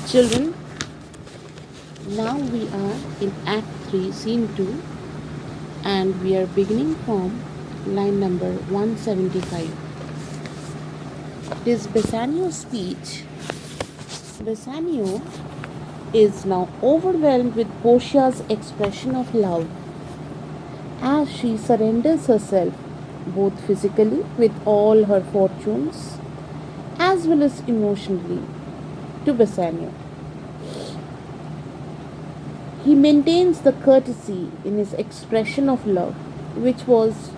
Children, now we are in Act 3, Scene 2, and we are beginning from line number 175. It is Bassanio's speech. Bassanio is now overwhelmed with Portia's expression of love as she surrenders herself, both physically with all her fortunes as well as emotionally, to Bassanio. He maintains the courtesy in his expression of love, which was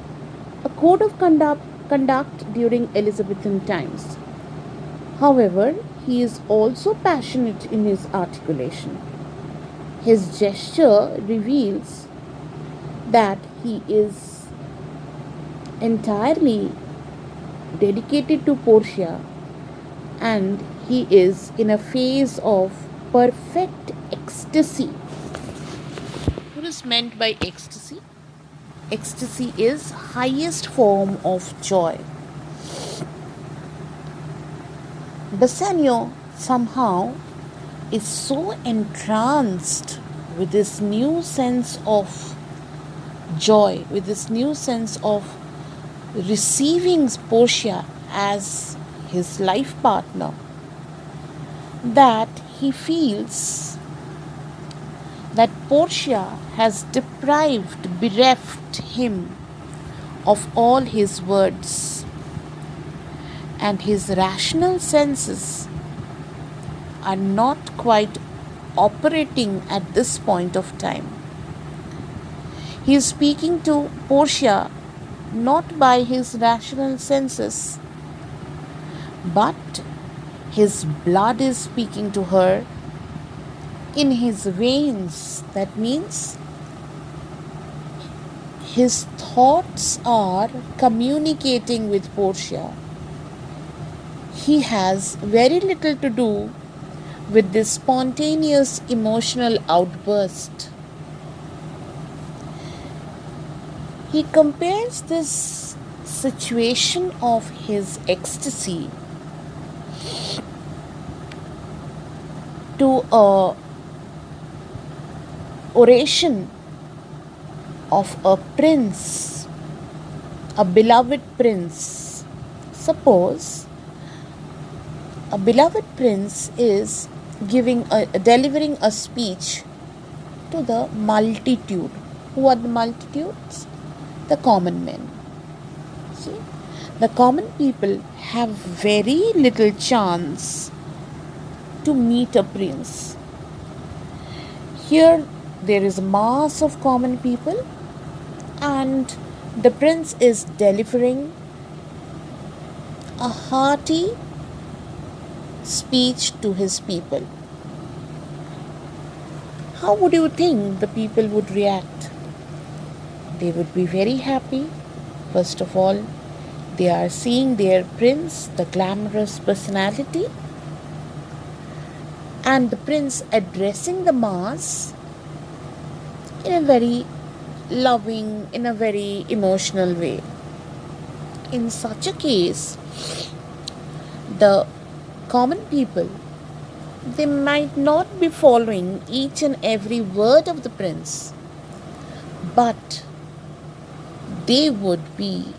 a code of conduct during Elizabethan times. However, he is also passionate in his articulation. His gesture reveals that he is entirely dedicated to Portia and he is in a phase of perfect ecstasy. What is meant by ecstasy? Ecstasy is highest form of joy. Bassanio somehow is so entranced with this new sense of joy, with this new sense of receiving Portia as his life partner, that he feels that Portia has bereft him of all his words, and his rational senses are not quite operating at this point of time. He is speaking to Portia not by his rational senses, but his blood is speaking to her in his veins. That means his thoughts are communicating with Portia. He has very little to do with this spontaneous emotional outburst. He compares this situation of his ecstasy to a oration of a prince, a beloved prince. Suppose a beloved prince is delivering a speech to the multitude. Who are the multitudes? The common men. See, the common people have very little chance to meet a prince. Here there is a mass of common people and the prince is delivering a hearty speech to his people. How would you think the people would react? They would be very happy. First of all, they are seeing their prince, the glamorous personality, and the prince addressing the mass in a very loving, in a very emotional way. In such a case, the common people, they might not be following each and every word of the prince, but they would be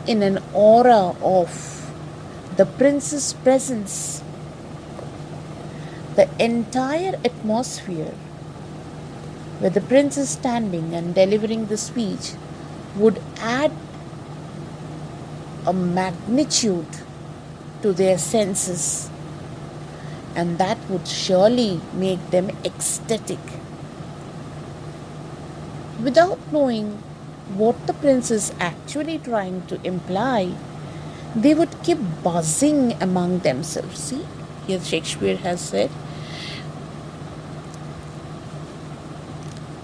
in an aura of the prince's presence. The entire atmosphere where the prince is standing and delivering the speech would add a magnitude to their senses, and that would surely make them ecstatic. Without knowing what the prince is actually trying to imply, they would keep buzzing among themselves. See, here Shakespeare has said,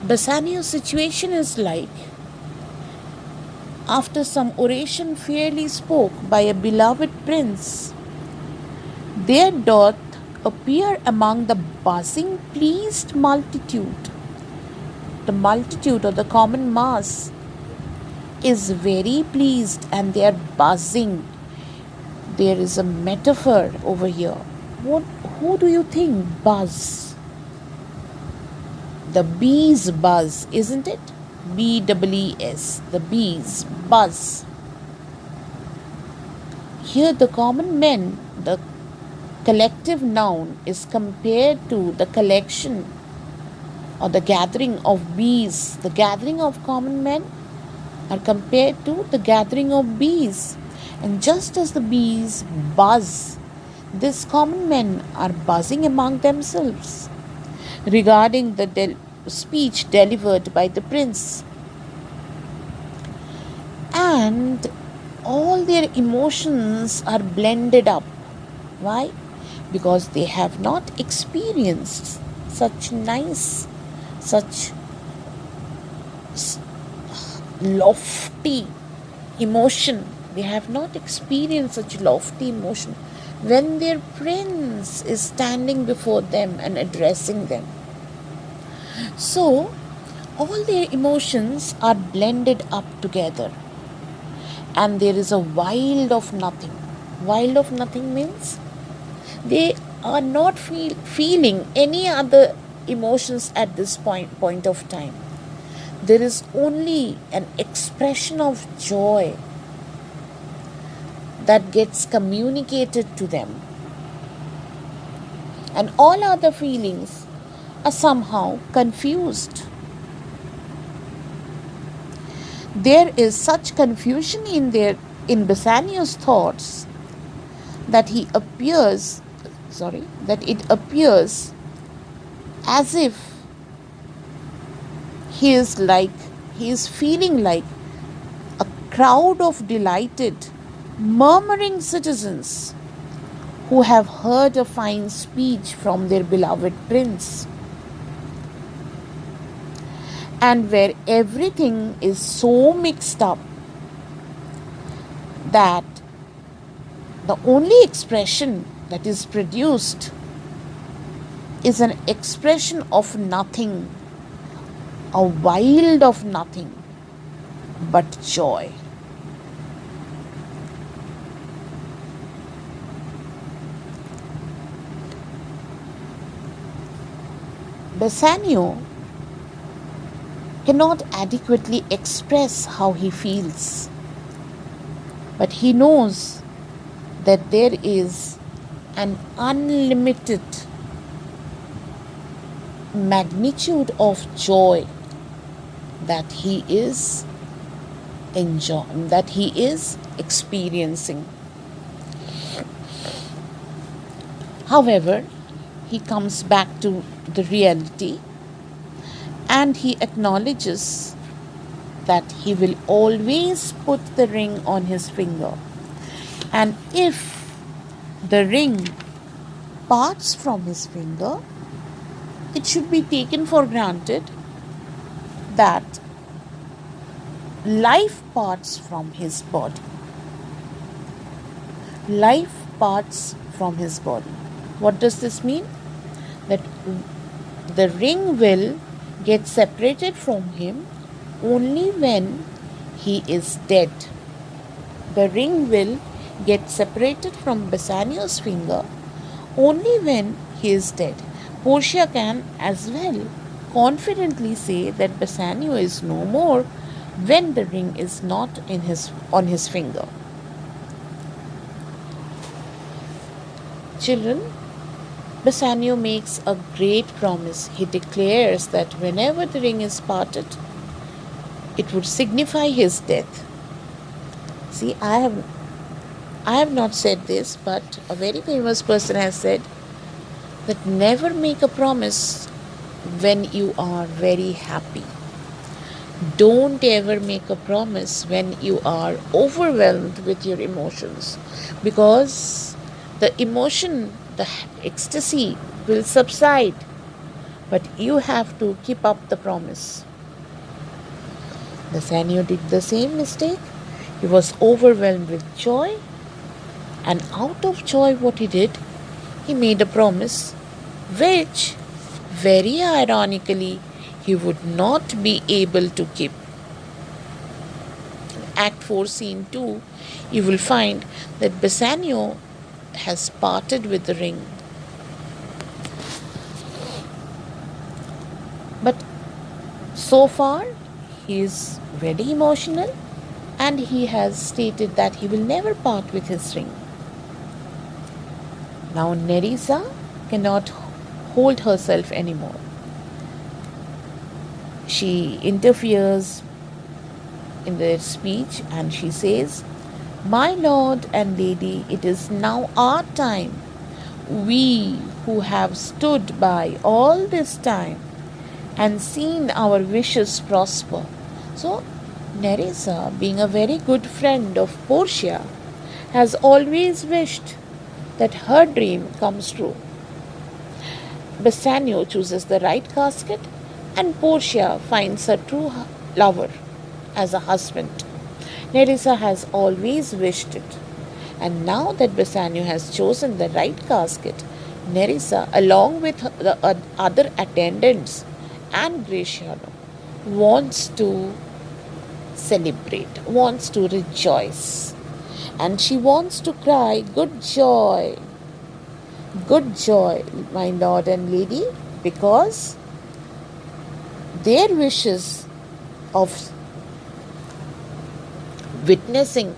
Bassanio's situation is like, after some oration fairly spoke by a beloved prince, there doth appear among the buzzing pleased multitude. The multitude or the common mass is very pleased and they are buzzing. There is a metaphor over here. What, who do you think buzz? The bees buzz, isn't it? BEES, the bees buzz. Here, the common men, the collective noun, is compared to the collection or the gathering of bees. The gathering of common men are compared to the gathering of bees. And just as the bees buzz, these common men are buzzing among themselves regarding the speech delivered by the prince. And all their emotions are blended up. Why? Because they have not experienced such nice, such lofty emotion. They have not experienced such lofty emotion when their prince is standing before them and addressing them. So, all their emotions are blended up together, and there is a wild of nothing. Wild of nothing means they are not feeling any other emotions at this point of time. There is only an expression of joy that gets communicated to them, and all other feelings are somehow confused. There is such confusion in Bassanio's thoughts that it appears as if he is feeling like a crowd of delighted, murmuring citizens who have heard a fine speech from their beloved prince, and where everything is so mixed up that the only expression that is produced is an expression of nothing, a wild of nothing but joy. Bassanio cannot adequately express how he feels, but he knows that there is an unlimited magnitude of joy that he is enjoying, that he is experiencing. However, he comes back to the reality and he acknowledges that he will always put the ring on his finger. And if the ring parts from his finger, it should be taken for granted that life parts from his body. Life parts from his body. What does this mean? That the ring will get separated from him only when he is dead. The ring will get separated from Bassanio's finger only when he is dead. Portia can as well confidently say that Bassanio is no more when the ring is not on his finger. Children, Bassanio makes a great promise. He declares that whenever the ring is parted, it would signify his death. See, I have not said this, but a very famous person has said that never make a promise when you are very happy. Don't ever make a promise when you are overwhelmed with your emotions, because the emotion, the ecstasy will subside, but you have to keep up the promise. Bassanio did the same mistake. He was overwhelmed with joy, and out of joy, what he did, he made a promise which, very ironically, he would not be able to keep. Act 4, Scene 2, you will find that Bassanio has parted with the ring, So far, he is very emotional and he has stated that he will never part with his ring. Now, Nerissa cannot hold herself anymore. She interferes in their speech and she says, "My lord and lady, it is now our time. We who have stood by all this time and seen our wishes prosper." So, Nerissa, being a very good friend of Portia, has always wished that her dream comes true. Bassanio chooses the right casket, and Portia finds her true lover as a husband. Nerissa has always wished it. And now that Bassanio has chosen the right casket, Nerissa, along with the other attendants and Gratiano, wants to celebrate, wants to rejoice. And she wants to cry, good joy, my lord and lady, because their wishes of witnessing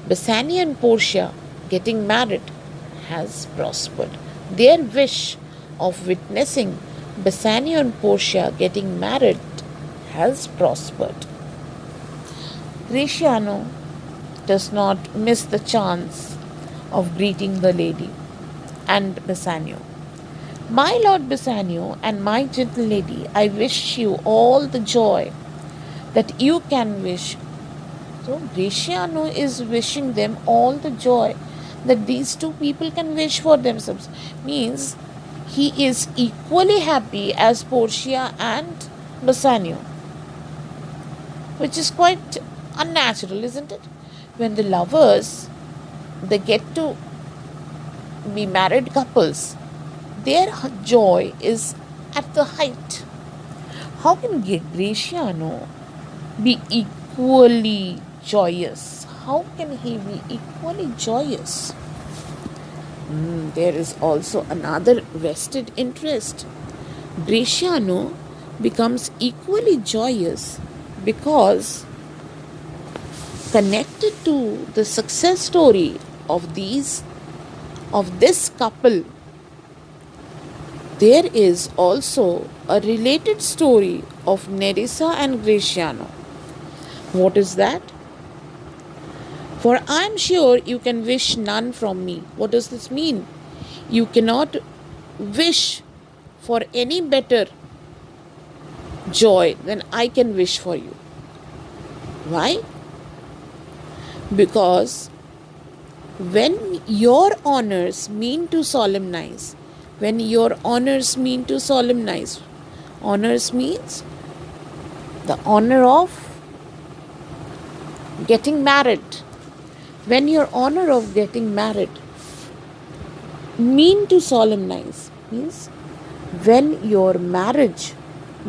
Bassanio and Portia getting married has prospered. Their wish of witnessing Bassanio and Portia getting married has prospered. Gratiano does not miss the chance of greeting the lady and Bassanio. "My lord Bassanio and my gentle lady, I wish you all the joy that you can wish." So Gratiano is wishing them all the joy that these two people can wish for themselves. Means he is equally happy as Portia and Bassanio, which is quite unnatural, isn't it? When the lovers they get to be married couples, their joy is at the height. How can Gratiano be equally joyous? How can he be equally joyous? There is also another vested interest. Gratiano becomes equally joyous because connected to the success story of this couple, there is also a related story of Nerissa and Gratiano. What is that? "For I am sure you can wish none from me." What does this mean? You cannot wish for any better joy than I can wish for you. Why? Because when your honors mean to solemnize, honors means the honor of getting married. When your honor of getting married mean to solemnize means when your marriage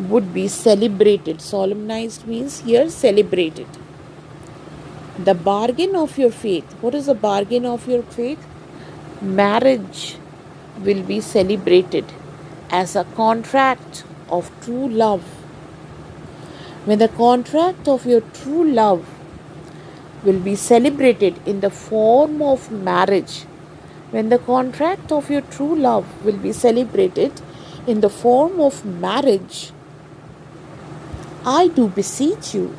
would be celebrated. Solemnized means here celebrated. The bargain of your faith. What is the bargain of your faith? Marriage will be celebrated as a contract of true love. When the contract of your true love will be celebrated in the form of marriage, when the contract of your true love will be celebrated in the form of marriage, I do beseech you,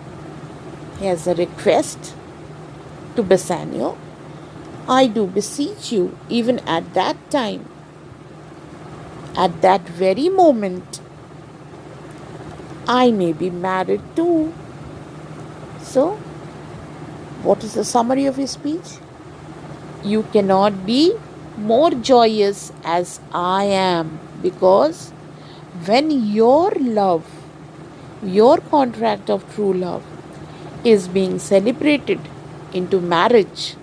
as a request to Bassanio, I do beseech you, even at that time, at that very moment, I may be married too. So, what is the summary of his speech? You cannot be more joyous as I am, because when your love, your contract of true love, is being celebrated into marriage,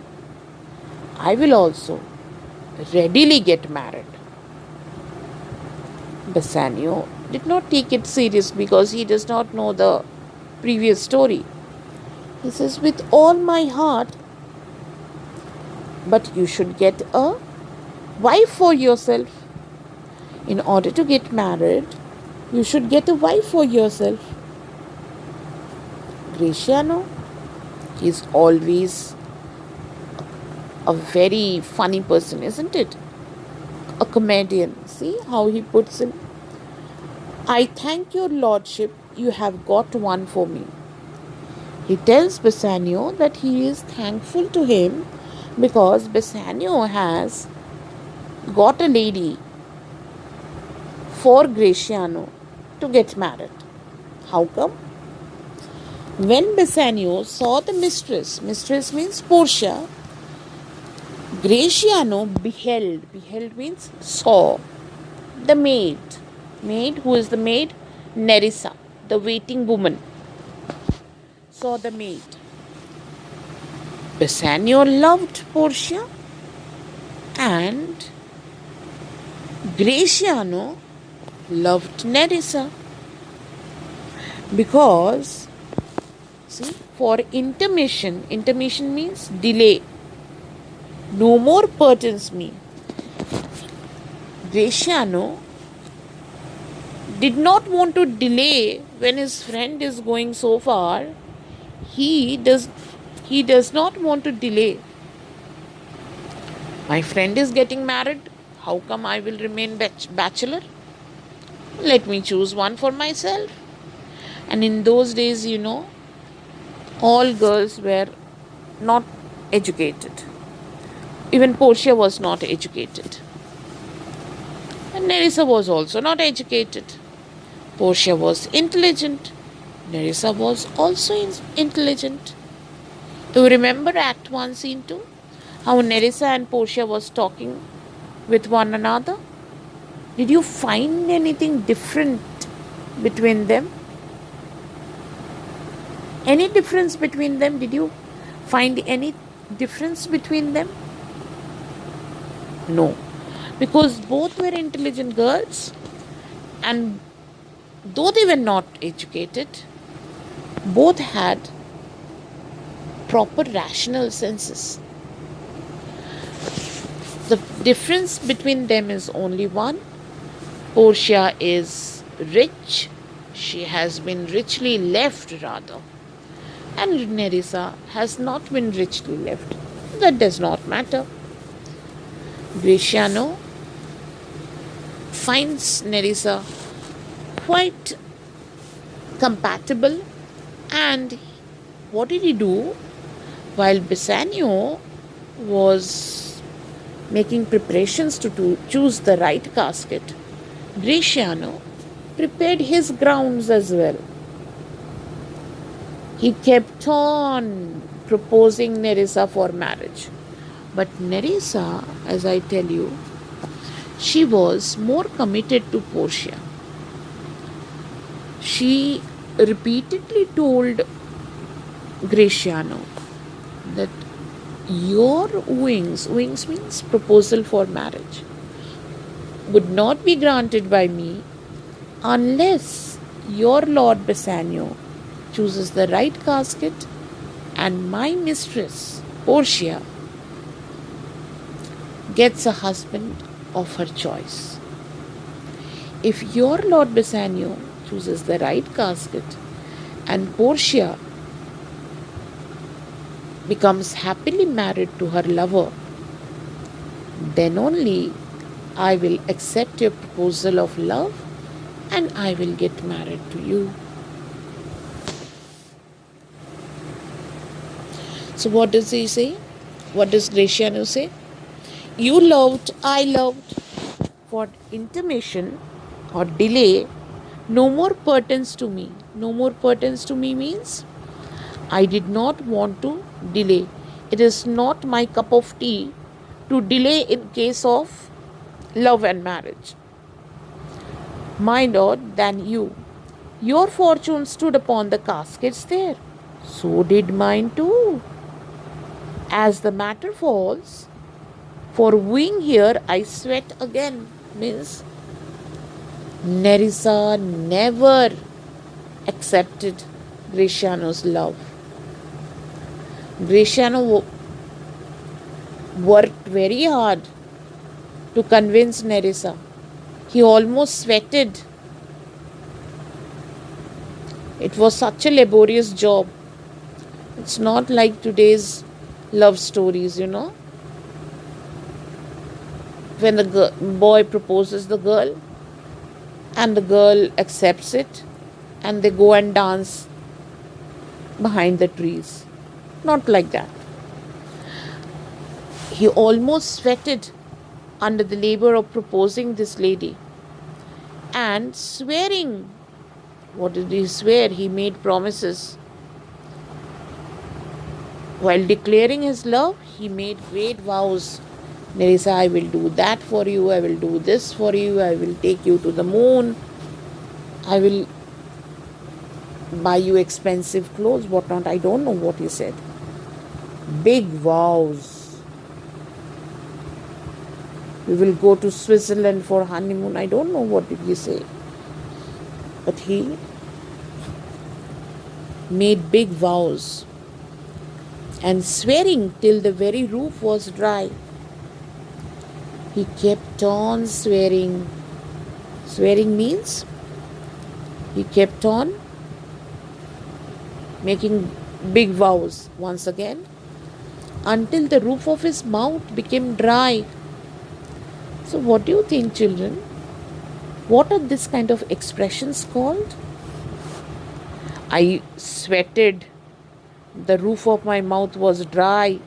I will also readily get married. Bassanio did not take it serious because he does not know the previous story. He says, "With all my heart, but you should get a wife for yourself. In order to get married, you should get a wife for yourself." Graciano, he's always a very funny person, isn't it? A comedian. See how he puts in. I thank your lordship, you have got one for me. He tells Bassanio that he is thankful to him because Bassanio has got a lady for Graciano to get married. How come? When Bassanio saw the mistress means Portia, Graciano beheld means saw, the maid, who is the maid? Nerissa, the waiting woman, saw the maid. Bassanio loved Portia and Graciano loved Nerissa because, see, for intermission means delay. No more pertains me. Graciano did not want to delay when his friend is going so far. He does not want to delay. My friend is getting married. How come I will remain bachelor? Let me choose one for myself. And in those days, all girls were not educated. Even Portia was not educated. And Nerissa was also not educated. Portia was intelligent. Nerissa was also intelligent. Do you remember Act 1, Scene 2? How Nerissa and Portia was talking with one another? Did you find anything different between them? Any difference between them? Did you find any difference between them? No. Because both were intelligent girls, and though they were not educated, both had proper rational senses. The difference between them is only one. Portia is rich. She has been richly left, rather. And Nerissa has not been richly left. That does not matter. Graciano finds Nerissa quite compatible, and what did he do? While Bassanio was making preparations to choose the right casket, Graciano prepared his grounds as well. He kept on proposing Nerissa for marriage. But Nerissa, as I tell you, she was more committed to Portia. She repeatedly told Graciano that your wooings means proposal for marriage, would not be granted by me unless your Lord Bassanio chooses the right casket and my mistress, Portia, gets a husband of her choice. If your Lord Bassanio chooses the right casket and Portia becomes happily married to her lover, then only I will accept your proposal of love and I will get married to you. So what does he say? What does Graciano say? You loved, I loved. For intermission or delay, no more pertains to me. No more pertains to me means I did not want to delay. It is not my cup of tea to delay in case of love and marriage. My lord, than you. Your fortune stood upon the caskets there. So did mine too. As the matter falls, for wooing here I sweat again. Means Nerissa never accepted Graciano's love. Graciano worked very hard to convince Nerissa. He almost sweated. It was such a laborious job. It's not like today's love stories, when the boy proposes the girl and the girl accepts it and they go and dance behind the trees. Not like that. He almost sweated under the labor of proposing this lady and swearing. What did he swear? He made promises. While declaring his love, he made great vows. Nerissa, I will do that for you, I will do this for you, I will take you to the moon, I will buy you expensive clothes, whatnot. I don't know what he said. Big vows. We will go to Switzerland for honeymoon. I don't know what did he say. But he made big vows and swearing till the very roof was dry. He kept on swearing. Swearing means he kept on making big vows once again until the roof of his mouth became dry. So, what do you think, children? What are this kind of expressions called? I sweated. The roof of my mouth was dry.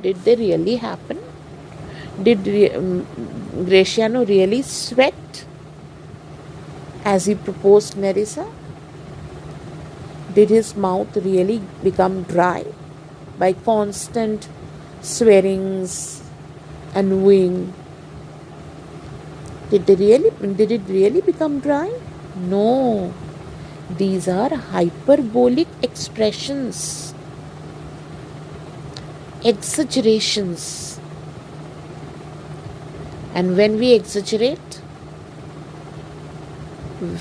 Did they really happen? Did Graciano really sweat as he proposed Nerissa? Did his mouth really become dry by constant swearings and wooing? Did it really become dry? No. These are hyperbolic expressions, exaggerations. And when we exaggerate,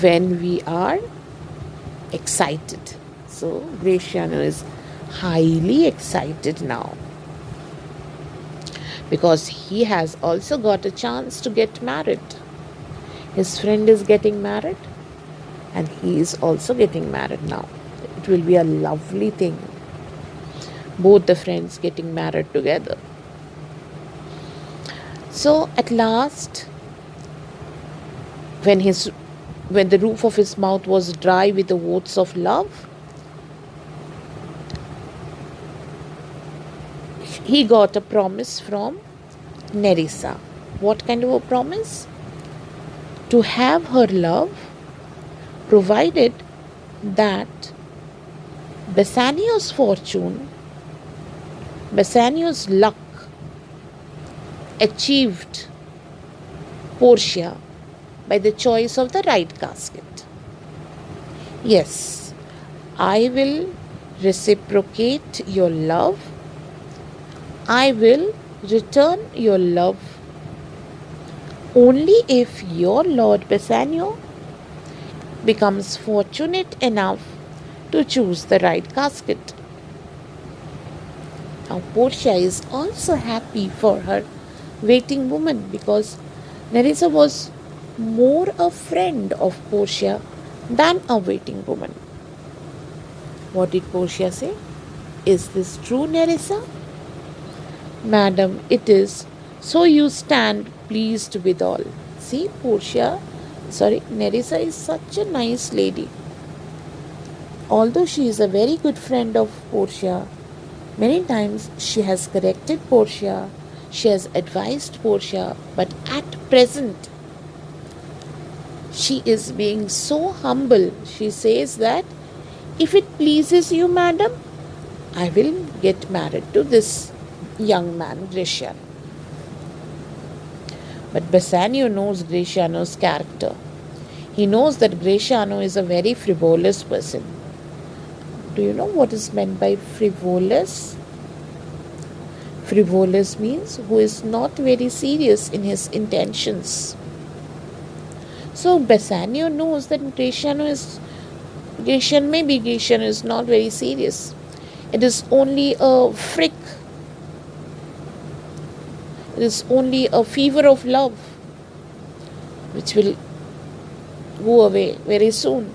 when we are excited. So Graciano is highly excited now because he has also got a chance to get married. His friend is getting married and he is also getting married now. It will be a lovely thing. Both the friends getting married together. So at last, when the roof of his mouth was dry with the words of love, he got a promise from Nerissa. What kind of a promise? To have her love, provided that Bassanio's fortune, Bassanio's luck achieved Portia by the choice of the right casket. Yes, I will reciprocate your love. I will return your love only if your Lord Bassanio becomes fortunate enough to choose the right casket. Now, Portia is also happy for her waiting woman because Nerissa was more a friend of Portia than a waiting woman. What did Portia say? Is this true, Nerissa? Madam, it is. So you stand pleased withal. See, Nerissa is such a nice lady. Although she is a very good friend of Portia, many times she has corrected Portia, she has advised Portia, but at present she is being so humble. She says that if it pleases you, madam, I will get married to this young man, Graciano. But Bassanio knows Graciano's character. He knows that Graciano is a very frivolous person. Do you know what is meant by frivolous? Frivolous means who is not very serious in his intentions. So Bassanio knows that Graciano is not very serious. It is only a frick. It is only a fever of love which will go away very soon.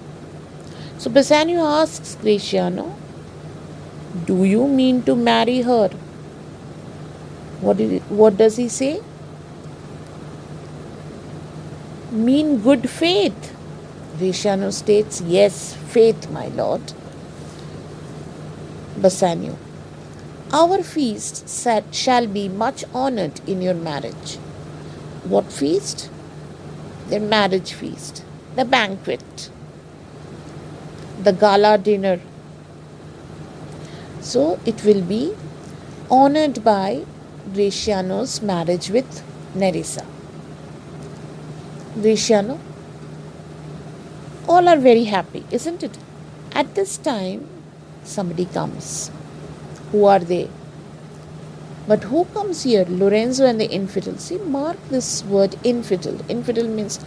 So Bassanio asks Graciano, Do you mean to marry her? What does he say? Mean good faith. Vishanu states, yes, faith, my lord. Bassanio, our feast shall be much honored in your marriage. What feast? Their marriage feast, the banquet, the gala dinner. So it will be honored by Graciano's marriage with Nerissa. Graciano, all are very happy, isn't it? At this time, somebody comes. Who are they? But who comes here? Lorenzo and the infidel. See, mark this word infidel. Infidel means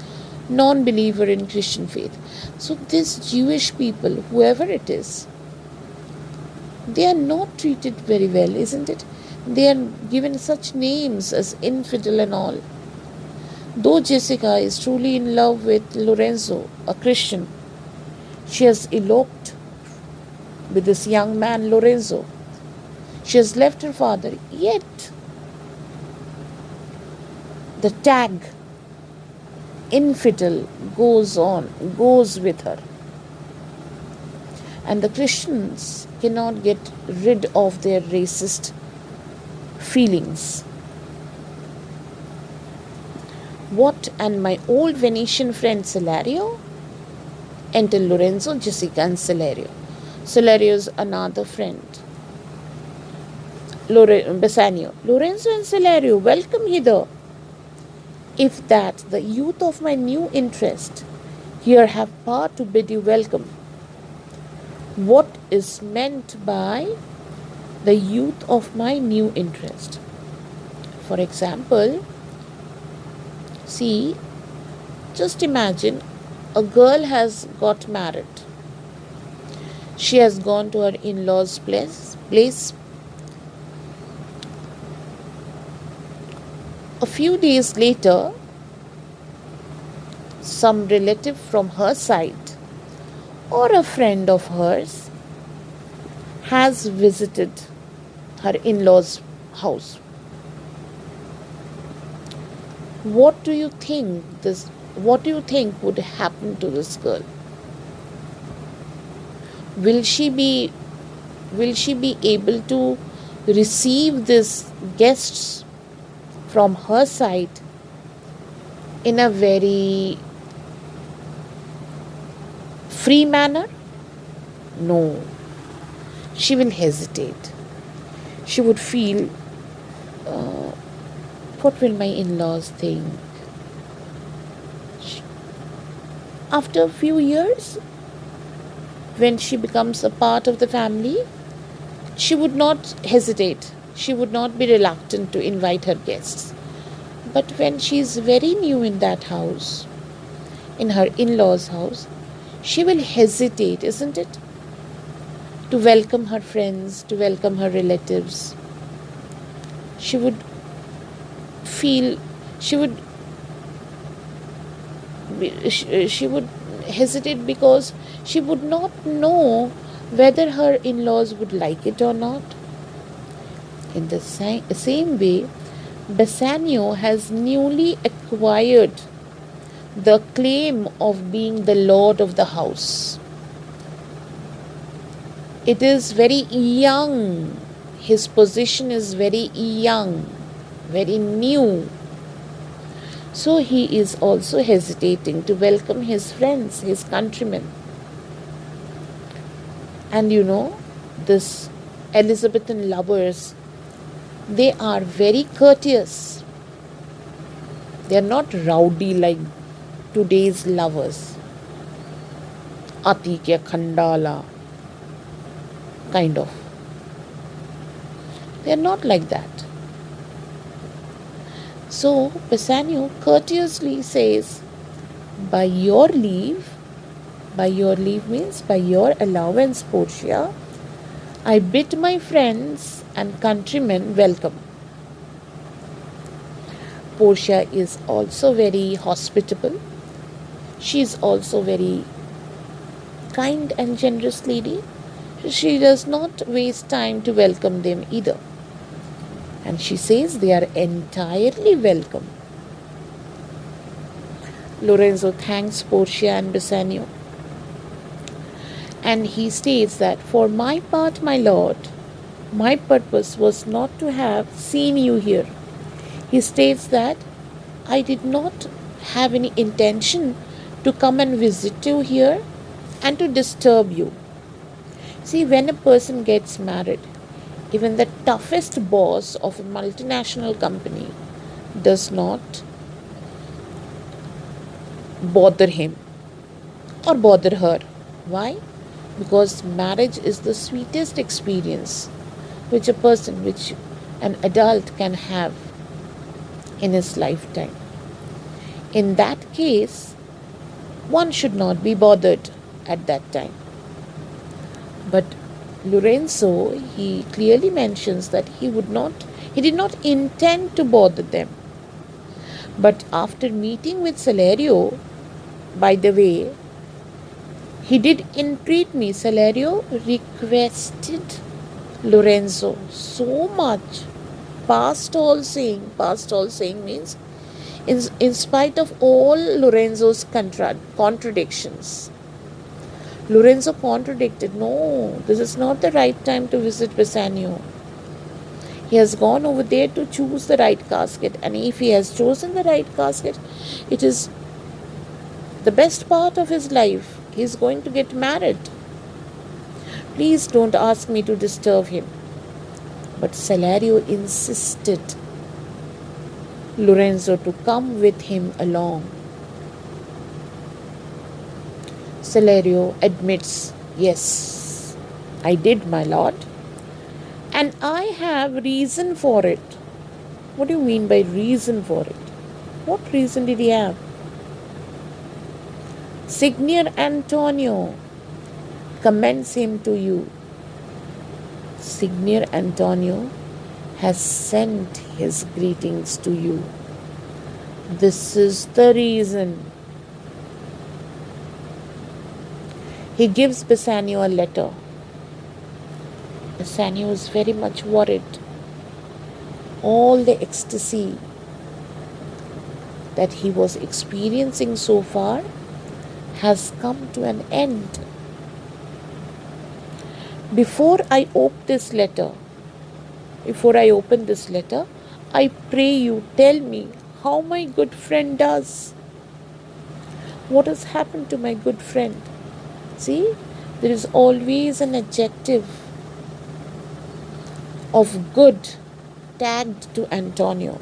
non believer in Christian faith. So, these Jewish people, whoever it is, they are not treated very well, isn't it? They are given such names as infidel and all. Though Jessica is truly in love with Lorenzo, a Christian, she has eloped with this young man, Lorenzo. She has left her father, yet the tag infidel goes with her. And the Christians cannot get rid of their racist feelings. What, and my old Venetian friend Celerio? Enter Lorenzo, Jessica, and Celerio. Celerio is another friend. Bassanio, Lorenzo and Celerio, welcome hither. If that the youth of my new interest here have power to bid you welcome. What is meant by the youth of my new interest? For example, see, just imagine a girl has got married. She has gone to her in-laws' place. A few days later, some relative from her side or a friend of hers has visited her in-laws' house. What do you think would happen to this girl? Will she be able to receive these guests from her side in a very free manner? No. She will hesitate. She would feel, what will my in-laws think? After a few years, when she becomes a part of the family, she would not hesitate. She would not be reluctant to invite her guests. But when she is very new in that house, in her in-laws' house, she will hesitate, isn't it? To welcome her friends, to welcome her relatives. She would hesitate because she would not know whether her in-laws would like it or not. In the same way, Bassanio has newly acquired the claim of being the lord of the house. It is very young. His position is very young, very new. So he is also hesitating to welcome his friends, his countrymen. And this Elizabethan lovers, they are very courteous. They are not rowdy like today's lovers. Ati kya khandala kind of. They are not like that. So Bassanio courteously says, by your leave means by your allowance, Portia, I bid my friends and countrymen welcome. Portia is also very hospitable. She is also very kind and generous lady. she does not waste time to welcome them either. And she says they are entirely welcome. Lorenzo thanks Portia and Bassanio, and he states that, "For my part, my lord, my purpose was not to have seen you here." He states that, "I did not have any intention to come and visit you here and to disturb you." See, when a person gets married, even the toughest boss of a multinational company does not bother him or bother her. Why? Because marriage is the sweetest experience which an adult can have in his lifetime. In that case, one should not be bothered at that time. But Lorenzo, he clearly mentions that he did not intend to bother them. But after meeting with Salario, by the way, he did entreat me. Salario requested Lorenzo so much. Past all saying means in spite of all Lorenzo's contradictions. Lorenzo contradicted, "No, this is not the right time to visit Bassanio. He has gone over there to choose the right casket, and if he has chosen the right casket, it is the best part of his life. He is going to get married. Please don't ask me to disturb him." But Salario insisted Lorenzo to come with him along. Salario admits, "Yes, I did, my lord, and I have reason for it." What do you mean by reason for it? What reason did he have? "Signor Antonio commends him to you. Signor Antonio has sent his greetings to you. This is the reason." He gives Bassanio a letter. Bassanio is very much worried. All the ecstasy that he was experiencing so far has come to an end. Before I open this letter, I pray you tell me how my good friend does. What has happened to my good friend? See, there is always an adjective of good tagged to Antonio.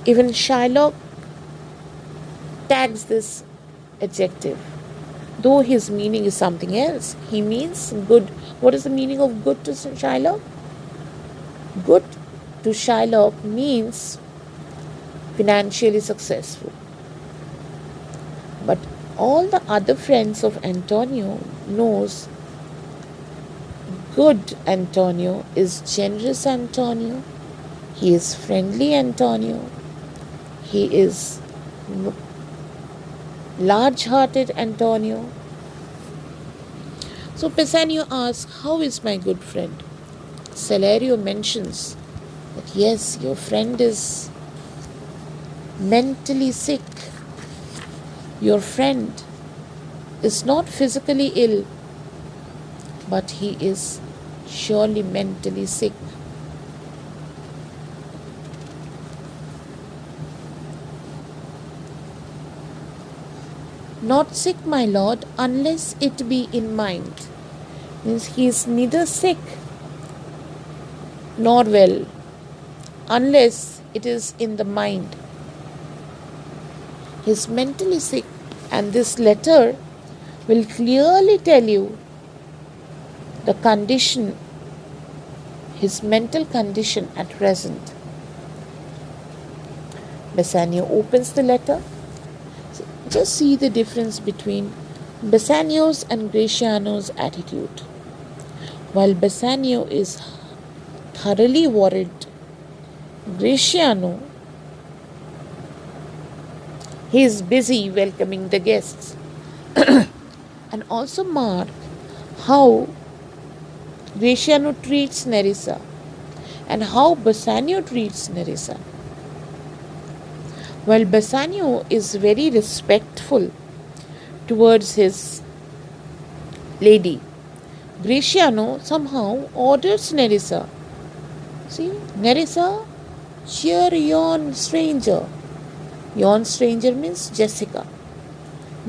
Even Shylock tags this adjective, though his meaning is something else. He means good. What is the meaning of good to Shylock? Good to Shylock means financially successful. But all the other friends of Antonio knows good Antonio is generous Antonio. He is friendly Antonio. He is large-hearted Antonio. So Bassanio asks, "How is my good friend?" Salario mentions that, "Yes, your friend is mentally sick. Your friend is not physically ill, but he is surely mentally sick." "Not sick, my lord, unless it be in mind." Means he is neither sick nor well, unless it is in the mind. He is mentally sick, and this letter will clearly tell you the condition, his mental condition at present. Bassanio opens the letter. Just see the difference between Bassanio's and Gratiano's attitude. While Bassanio is thoroughly worried, Gratiano, he is busy welcoming the guests. And also mark how Graciano treats Nerissa and how Bassanio treats Nerissa. While Bassanio is very respectful towards his lady, Graciano somehow orders Nerissa. See, Nerissa, cheer yon stranger. Yon stranger means Jessica.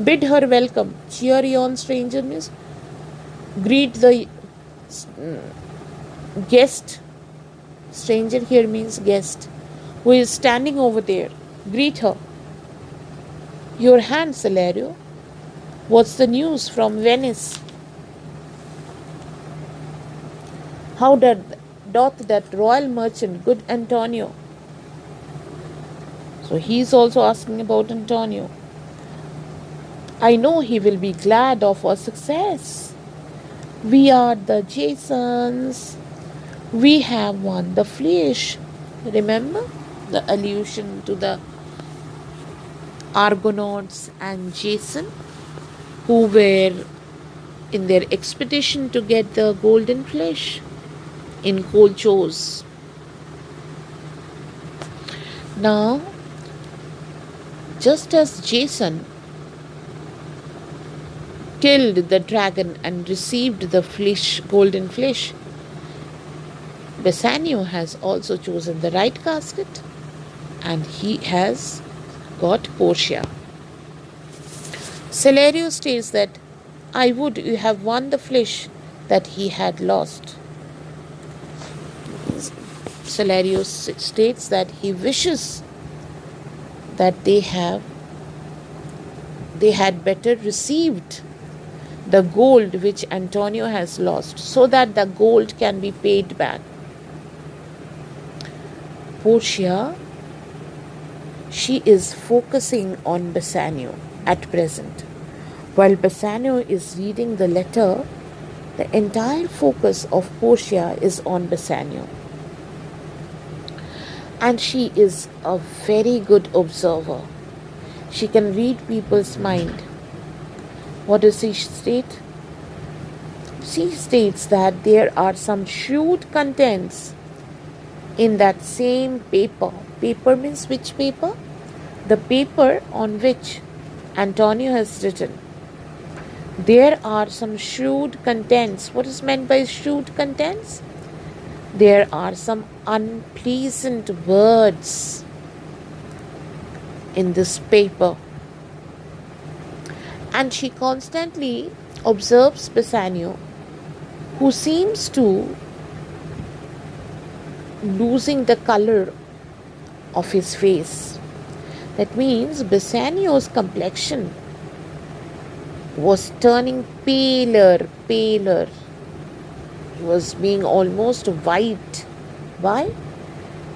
Bid her welcome. Cheer yon stranger means greet the guest. Stranger here means guest who is standing over there. Greet her. Your hand, Celerio. What's the news from Venice? How doth that royal merchant, good Antonio? So he is also asking about Antonio. I know he will be glad of our success. We are the Jasons. We have won the flesh. Remember the allusion to the Argonauts and Jason, who were in their expedition to get the golden flesh in Colchos. Now, just as Jason killed the dragon and received the flesh, golden flesh, Bassanio has also chosen the right casket and he has got Portia. Celerio states that I would have won the flesh that he had lost. Celerio states that he wishes that they had better received the gold which Antonio has lost, so that the gold can be paid back. Portia, she is focusing on Bassanio at present. While Bassanio is reading the letter, the entire focus of Portia is on Bassanio. And she is a very good observer. She can read people's mind. What does she state? She states that there are some shrewd contents in that same paper. Paper means which paper? The paper on which Antonio has written. There are some shrewd contents. What is meant by shrewd contents? There are some unpleasant words in this paper. And she constantly observes Bassanio, who seems to losing the color of his face. That means Bassanio's complexion was turning paler. He was being almost white. Why?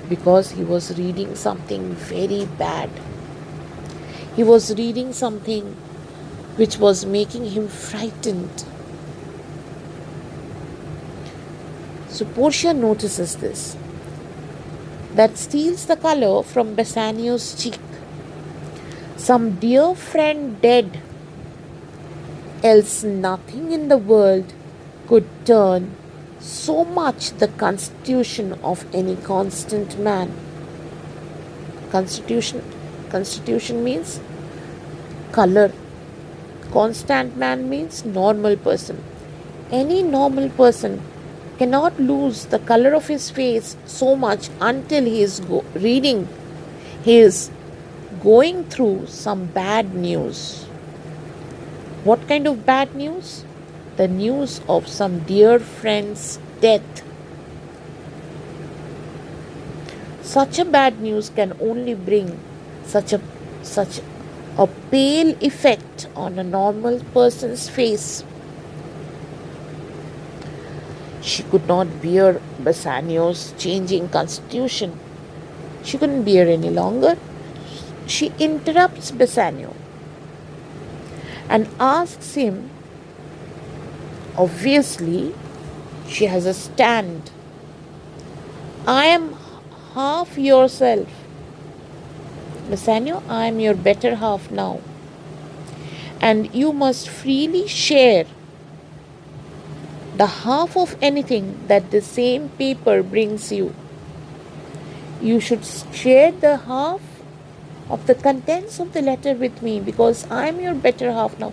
Because he was reading something very bad. He was reading something which was making him frightened. So Portia notices this. That steals the color from Bassanio's cheek. Some dear friend dead, else nothing in the world could turn so much the constitution of any constant man. Constitution means color. Constant man means normal person. Any normal person cannot lose the color of his face so much until he is reading. He is going through some bad news. What kind of bad news? The news of some dear friend's death. Such a bad news can only bring such a pale effect on a normal person's face. She could not bear Bassanio's changing constitution. She couldn't bear any longer. She interrupts Bassanio and asks him, obviously, she has a stand. I am half yourself. Bassanio, I am your better half now. And you must freely share the half of anything that the same paper brings you. You should share the half of the contents of the letter with me because I'm your better half now.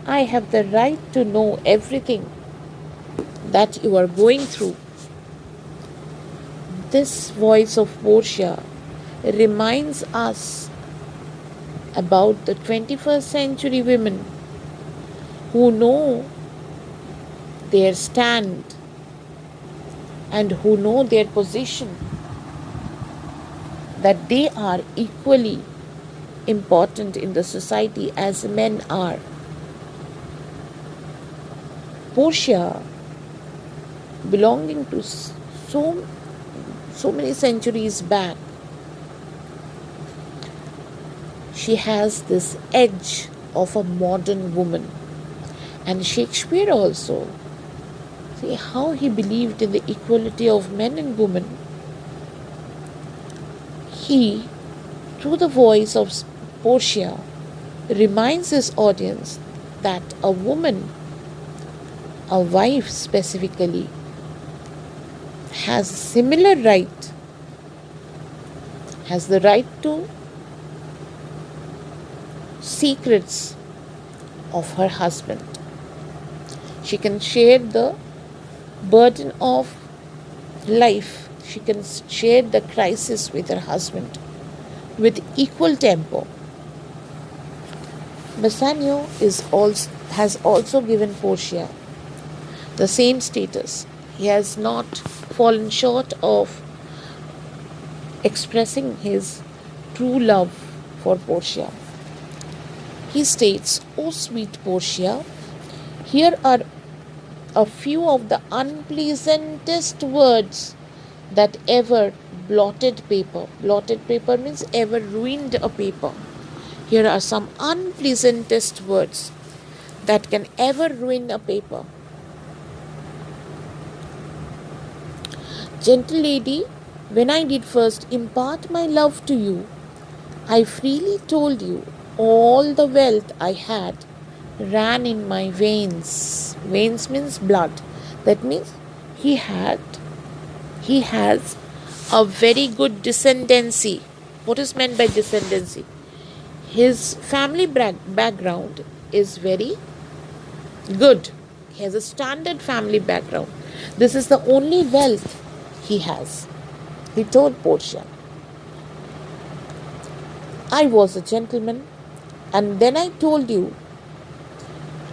I have the right to know everything that you are going through. This voice of Portia reminds us about the 21st century women who know their stand and who know their position, that they are equally important in the society as men are. Portia, belonging to so many centuries back, she has this edge of a modern woman. And Shakespeare also, see how he believed in the equality of men and women. He, through the voice of Portia, reminds his audience that a woman, a wife specifically, has a similar right, has the right to secrets of her husband. She can share the burden of life. She can share the crisis with her husband with equal tempo. Bassanio has also given Portia the same status. He has not fallen short of expressing his true love for Portia. He states, "O sweet Portia, here are a few of the unpleasantest words that ever blotted paper." Blotted paper means ever ruined a paper. Here are some unpleasantest words that can ever ruin a paper. Gentle lady, when I did first impart my love to you, I freely told you all the wealth I had ran in my veins. Veins means blood. That means he has a very good descendancy. What is meant by descendancy? His family background is very good. He has a standard family background. This is the only wealth he has. He told Portia, I was a gentleman, and then I told you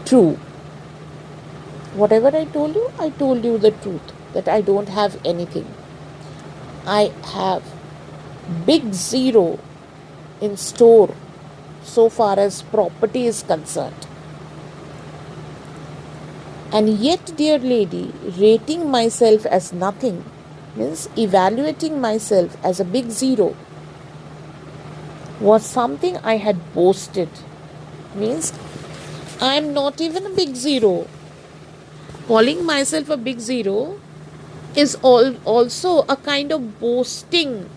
true. Whatever I told you the truth, that I don't have anything. I have big zero in store so far as property is concerned. And yet, dear lady, rating myself as nothing means evaluating myself as a big zero was something I had boasted. Means I am not even a big zero. Calling myself a big zero is also a kind of boasting.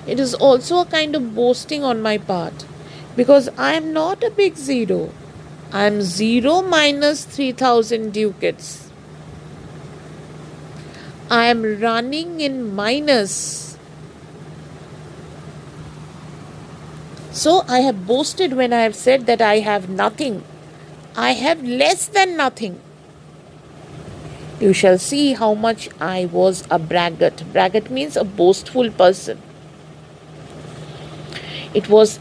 It is also a kind of boasting on my part because I am not a big zero. I am 0 minus 3,000 ducats. I am running in minus. So I have boasted when I have said that I have nothing. I have less than nothing. You shall see how much I was a braggart. Braggart means a boastful person. It was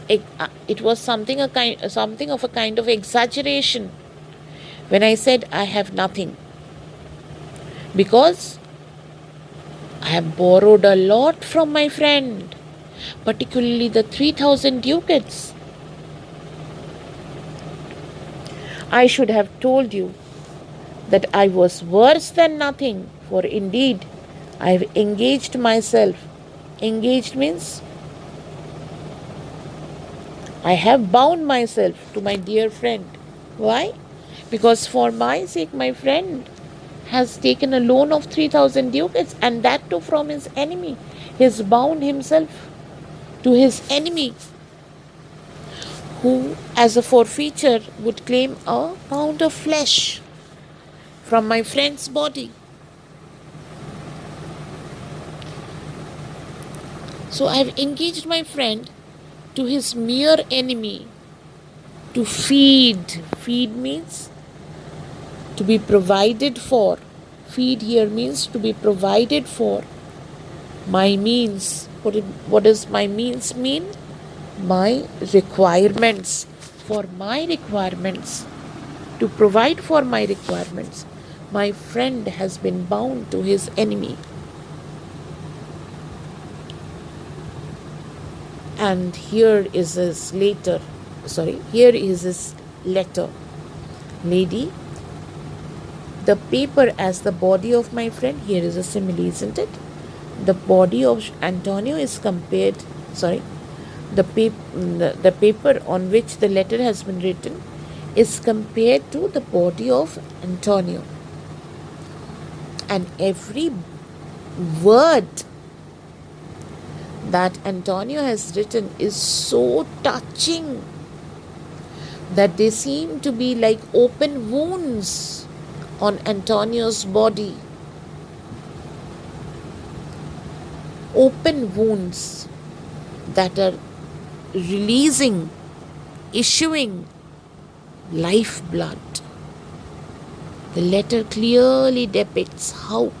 something of a kind of exaggeration when I said I have nothing, because I have borrowed a lot from my friend, particularly the 3,000 ducats. I should have told you that I was worse than nothing, for indeed I have engaged myself. Engaged means I have bound myself to my dear friend. Why? Because for my sake, my friend has taken a loan of 3,000 ducats, and that too from his enemy. He has bound himself to his enemy, who, as a forfeiture, would claim a pound of flesh. from my friend's body. So I've engaged my friend to his mere enemy to feed. Feed means to be provided for. Feed here means to be provided for. My means. What does my means mean? My requirements. For my requirements. To provide for my requirements. My friend has been bound to his enemy. And here is his here is his letter. Lady, the paper as the body of my friend, here is a simile, isn't it? The body of Antonio is compared, sorry, the paper on which the letter has been written is compared to the body of Antonio. And every word that Antonio has written is so touching that they seem to be like open wounds on Antonio's body. Open wounds that are releasing, issuing lifeblood. The letter clearly depicts how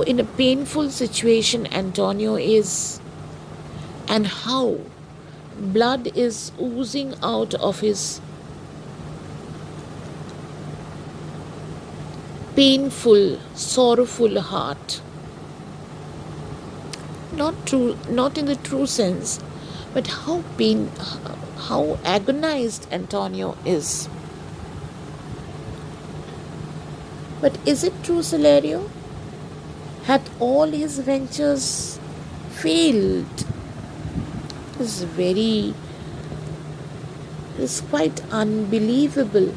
in a painful situation Antonio is, and how blood is oozing out of his painful, sorrowful heart. Not in the true sense, but how agonized Antonio is. But is it true, Celerio? Had all his ventures failed? It is quite unbelievable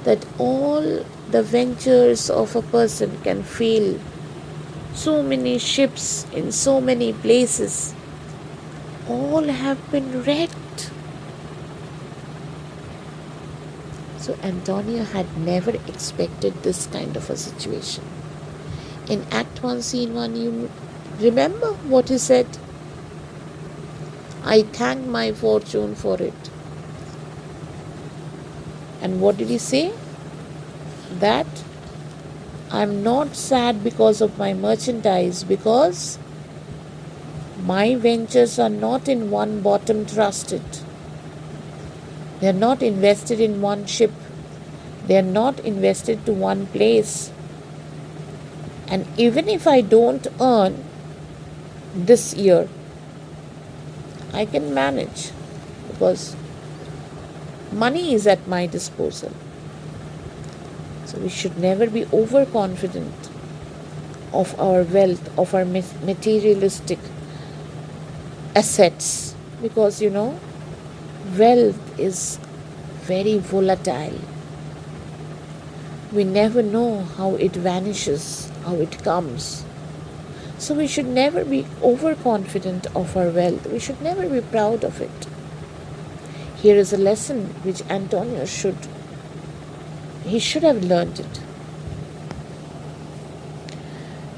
that all the ventures of a person can fail. So many ships in so many places, all have been wrecked. So Antonio had never expected this kind of a situation. In Act 1, Scene 1, you remember what he said? I thank my fortune for it. And what did he say? That I'm not sad because of my merchandise, because my ventures are not in one bottom trusted. They are not invested in one ship. They are not invested to one place. And even if I don't earn this year, I can manage, because money is at my disposal. So we should never be overconfident of our wealth, of our materialistic assets, because wealth is very volatile. We never know how it vanishes, how it comes. So we should never be overconfident of our wealth. We should never be proud of it. Here is a lesson which Antonio should have learned it.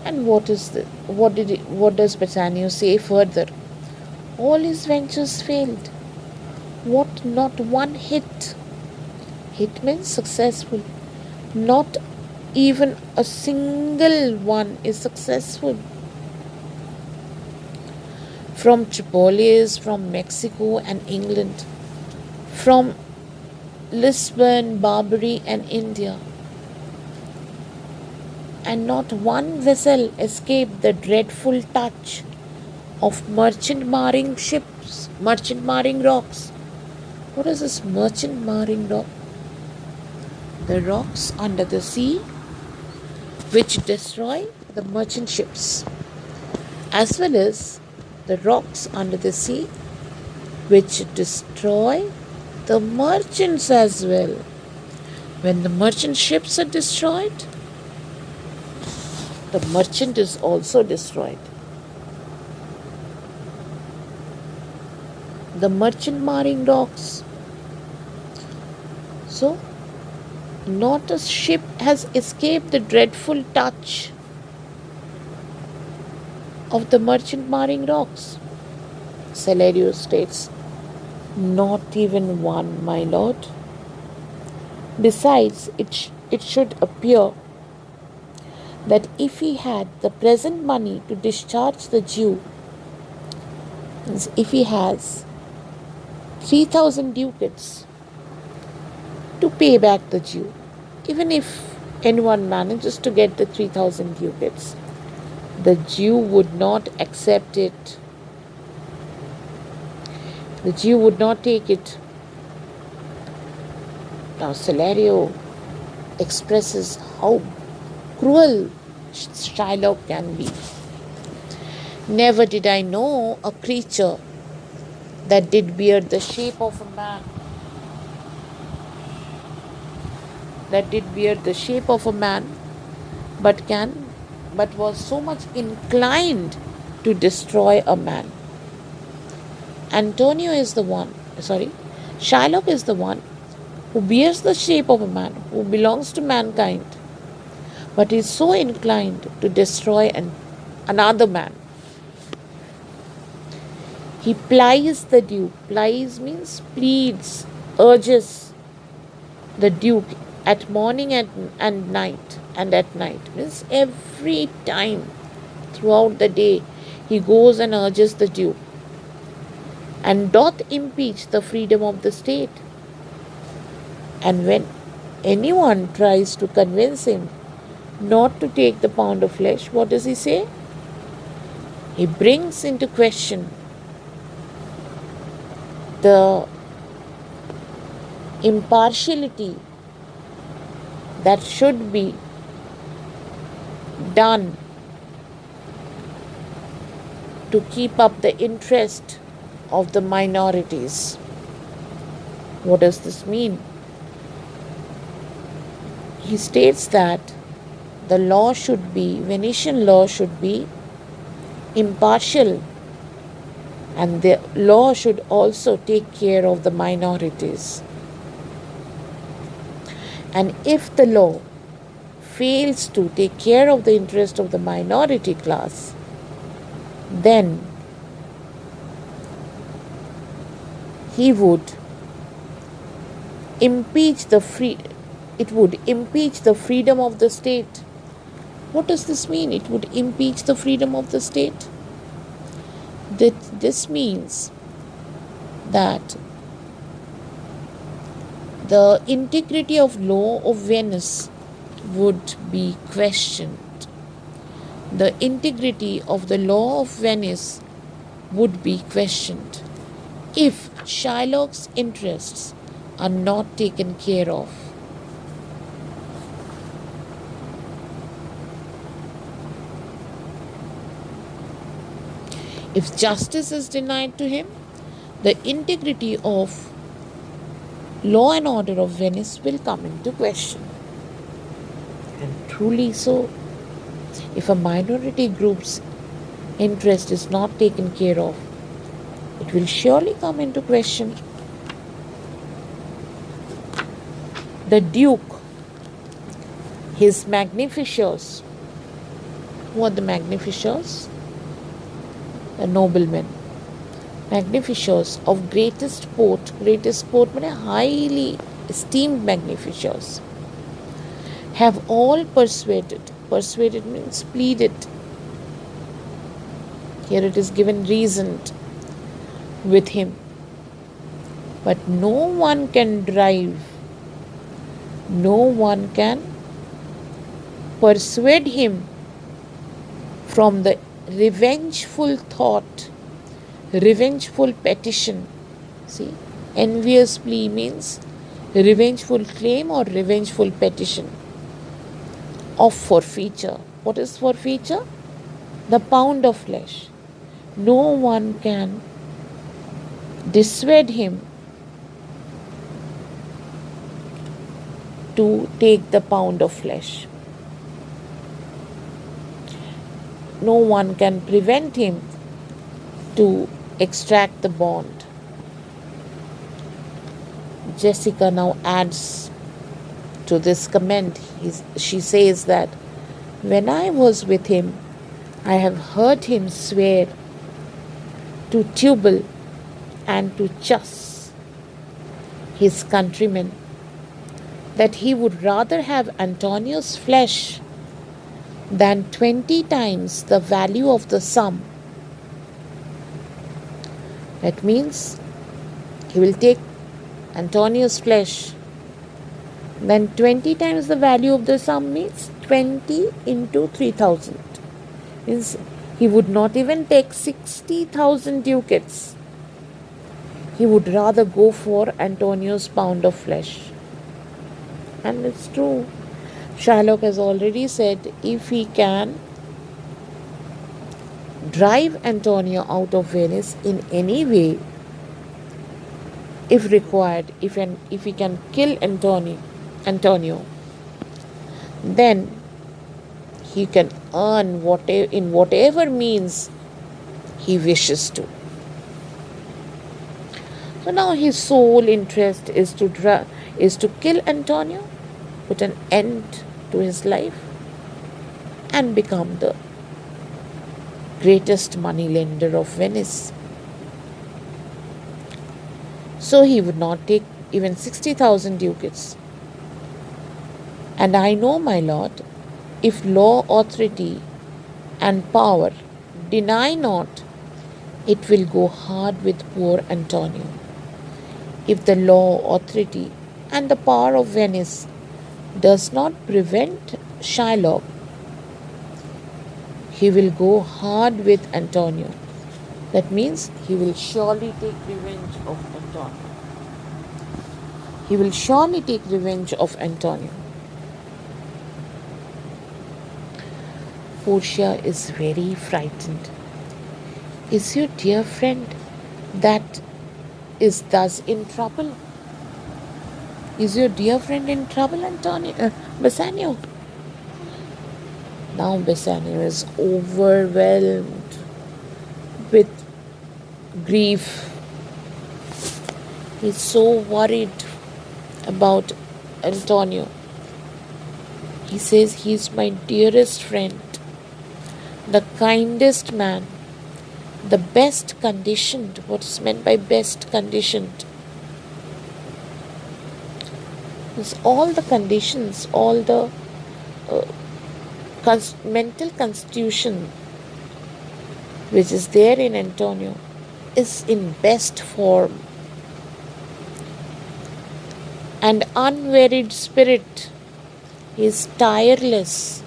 And what does Bassanio say further? All his ventures failed. What, not one hit? Hit means successful. Not even a single one is successful. From Tripolis, from Mexico and England, from Lisbon, Barbary and India. And not one vessel escaped the dreadful touch of merchant marring rocks. What is this merchant marring rock? The rocks under the sea which destroy the merchant ships, as well as the rocks under the sea which destroy the merchants as well. When the merchant ships are destroyed, the merchant is also destroyed. The merchant marring rocks. So, Not a ship has escaped the dreadful touch of the merchant marring rocks. Celerio states, not even one, my lord. Besides, it should appear that if he had the present money to discharge the Jew, means if he has 3,000 ducats to pay back the Jew, even if anyone manages to get the 3,000 ducats, the Jew would not accept it. The Jew would not take it. Now, Celerio expresses how cruel Shylock can be. Never did I know a creature that did bear the shape of a man, but was so much inclined to destroy a man. Antonio is the one, sorry, Shylock is the one who bears the shape of a man, who belongs to mankind, but is so inclined to destroy another man. He plies the Duke. Plies means pleads, urges the Duke at morning and night. And at night means every time throughout the day he goes and urges the Duke, and doth impeach the freedom of the state. And when anyone tries to convince him not to take the pound of flesh, what does he say? He brings into question the impartiality that should be done to keep up the interest of the minorities. What does this mean? He states that the law should be, Venetian law should be impartial, and the law should also take care of the minorities. And if the law fails to take care of the interest of the minority class, then he would impeach the it would impeach the freedom of the state. What does this mean? It would impeach the freedom of the state. This means that the integrity of law of Venice would be questioned. The integrity of the law of Venice would be questioned if Shylock's interests are not taken care of. If justice is denied to him, the integrity of law and order of Venice will come into question. And truly so, if a minority group's interest is not taken care of, it will surely come into question. The Duke, his magnificers, who are the magnificers? The noblemen. Magnificers of greatest port means highly esteemed magnificers, have all persuaded means pleaded. Here it is given reasoned with him, but no one can persuade him from the revengeful thought, revengeful petition. See, envious plea means revengeful claim or revengeful petition of forfeiture. What is forfeiture? The pound of flesh. No one can dissuade him to take the pound of flesh. No one can prevent him to extract the bond. Jessica now adds To this comment, she says that when I was with him, I have heard him swear to Tubal and to Chus, his countrymen, that he would rather have Antonio's flesh than 20 times the value of the sum. That means he will take Antonio's flesh, then 20 times the value of the sum means 20 into 3000. Means he would not even take 60,000 ducats. He would rather go for Antonio's pound of flesh. And it's true. Shylock has already said if he can drive Antonio out of Venice in any way, if required, if he can kill Antonio, then he can earn in whatever means he wishes to. So now his sole interest is to kill Antonio, put an end to his life, and become the greatest moneylender of Venice. So he would not take even 60,000 ducats. And I know, my lord, if law, authority, and power deny not, it will go hard with poor Antonio. If the law, authority, and the power of Venice does not prevent Shylock, he will go hard with Antonio. That means he will surely take revenge of Antonio. He will surely take revenge of Antonio. Portia is very frightened. Is your dear friend that is thus in trouble? Is your dear friend in trouble, Bassanio? Now Bassanio is overwhelmed with grief. He's so worried about Antonio. He says he's my dearest friend, the kindest man, the best conditioned. What is meant by best conditioned? It's all the conditions, all the mental constitution which is there in Antonio is in best form. And unwearied spirit is tireless,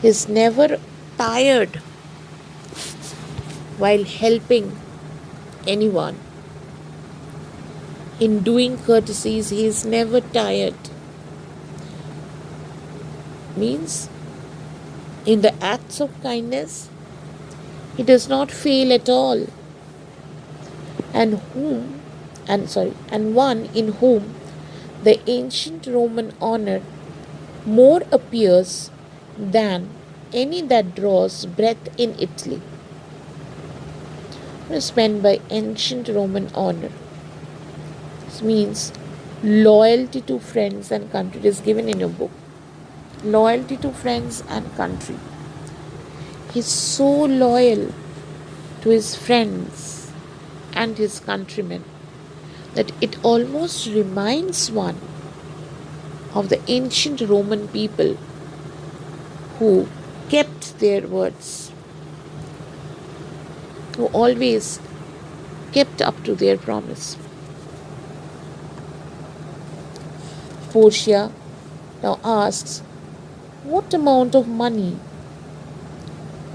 is never tired while helping anyone. In doing courtesies, he is never tired. Means, in the acts of kindness, he does not fail at all. And one in whom the ancient Roman honor more appears than any that draws breath in Italy. What is meant by ancient Roman honor? This means loyalty to friends and country. It is given in your book. Loyalty to friends and country. He is so loyal to his friends and his countrymen that it almost reminds one of the ancient Roman people who kept their words, who always kept up to their promise. Portia now asks what amount of money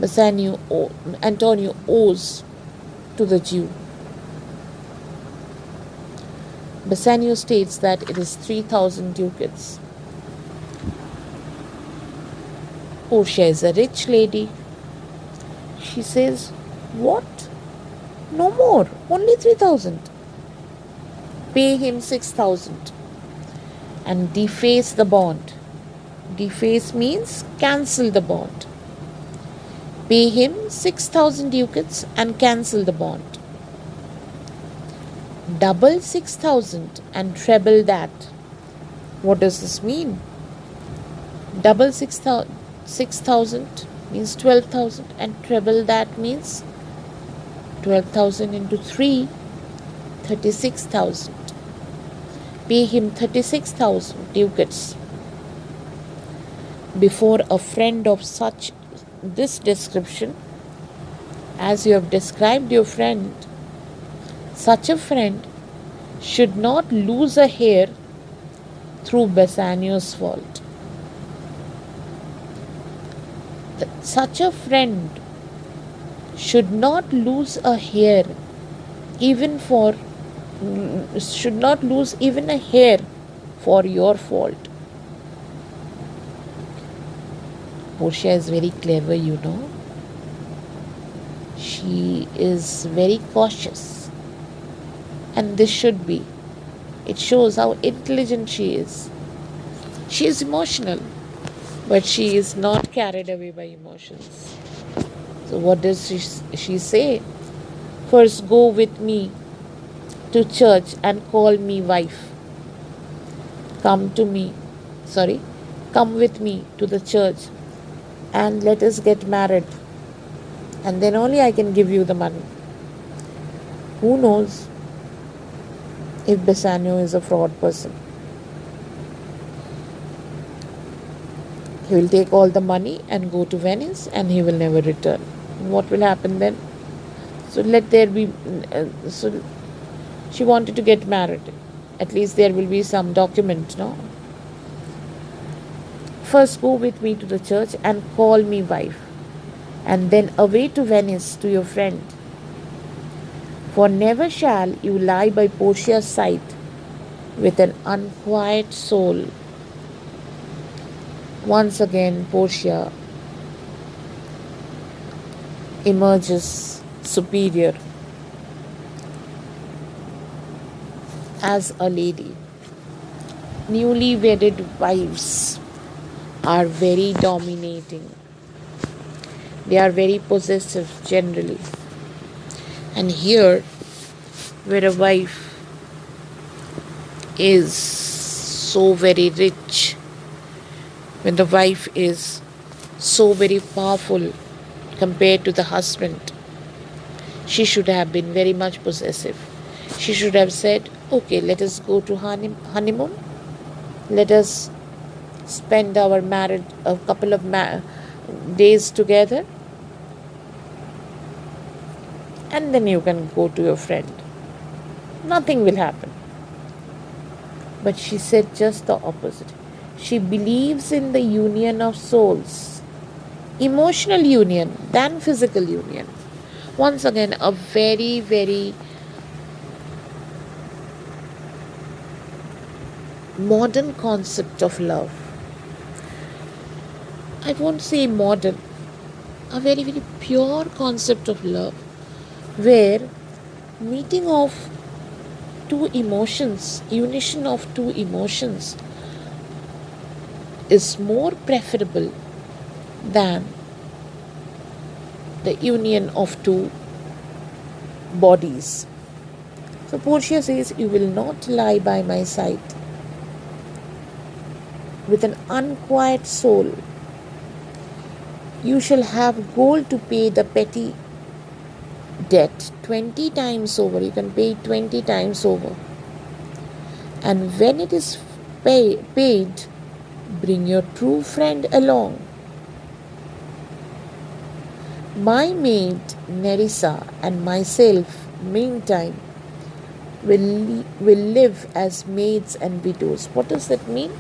Antonio owes to the Jew. Bassanio states that it is 3,000 ducats. Portia is a rich lady. She says, what? No more, only 3,000. Pay him 6,000 and deface the bond. Deface means cancel the bond. Pay him 6,000 ducats and cancel the bond. Double 6,000 and treble that. What does this mean? Double 6,000 means 12,000, and treble that means 12,000 into 3, 36,000. Pay him 36,000 ducats. Before a friend of such this description, as you have described your friend, such a friend should not lose a hair through Bassanio's fault. Such a friend should not lose a hair even for should not lose even a hair for your fault. Portia is very clever, you know. She is very cautious, and this should be. It shows how intelligent she is. She is emotional, but she is not carried away by emotions. So, what does she say? First, go with me to church and call me wife. Come to me, sorry, come with me to the church and let us get married. And then only I can give you the money. Who knows if Bassanio is a fraud person? He will take all the money and go to Venice and he will never return. What will happen then? So let there be. So she wanted to get married. At least there will be some document, no? First go with me to the church and call me wife, and then away to Venice to your friend. For never shall you lie by Portia's side with an unquiet soul. Once again, Portia emerges superior as a lady. Newly wedded wives are very dominating. They are very possessive generally. And here, where a wife is so very rich, when the wife is so very powerful compared to the husband, she should have been very much possessive. She should have said, okay, let us go to honeymoon. Let us spend our marriage a couple of days together, and then you can go to your friend. Nothing will happen. But she said just the opposite. She believes in the union of souls, emotional union than physical union. Once again, a very, very modern concept of love. I won't say modern, a very, very pure concept of love, where meeting of two emotions, unition of two emotions, is more preferable than the union of two bodies. So Portia says, you will not lie by my side with an unquiet soul. You shall have gold to pay the petty debt 20 times over. You can pay 20 times over. And when it is paid, bring your true friend along. My maid Nerissa and myself, meantime, will live as maids and widows. What does that mean?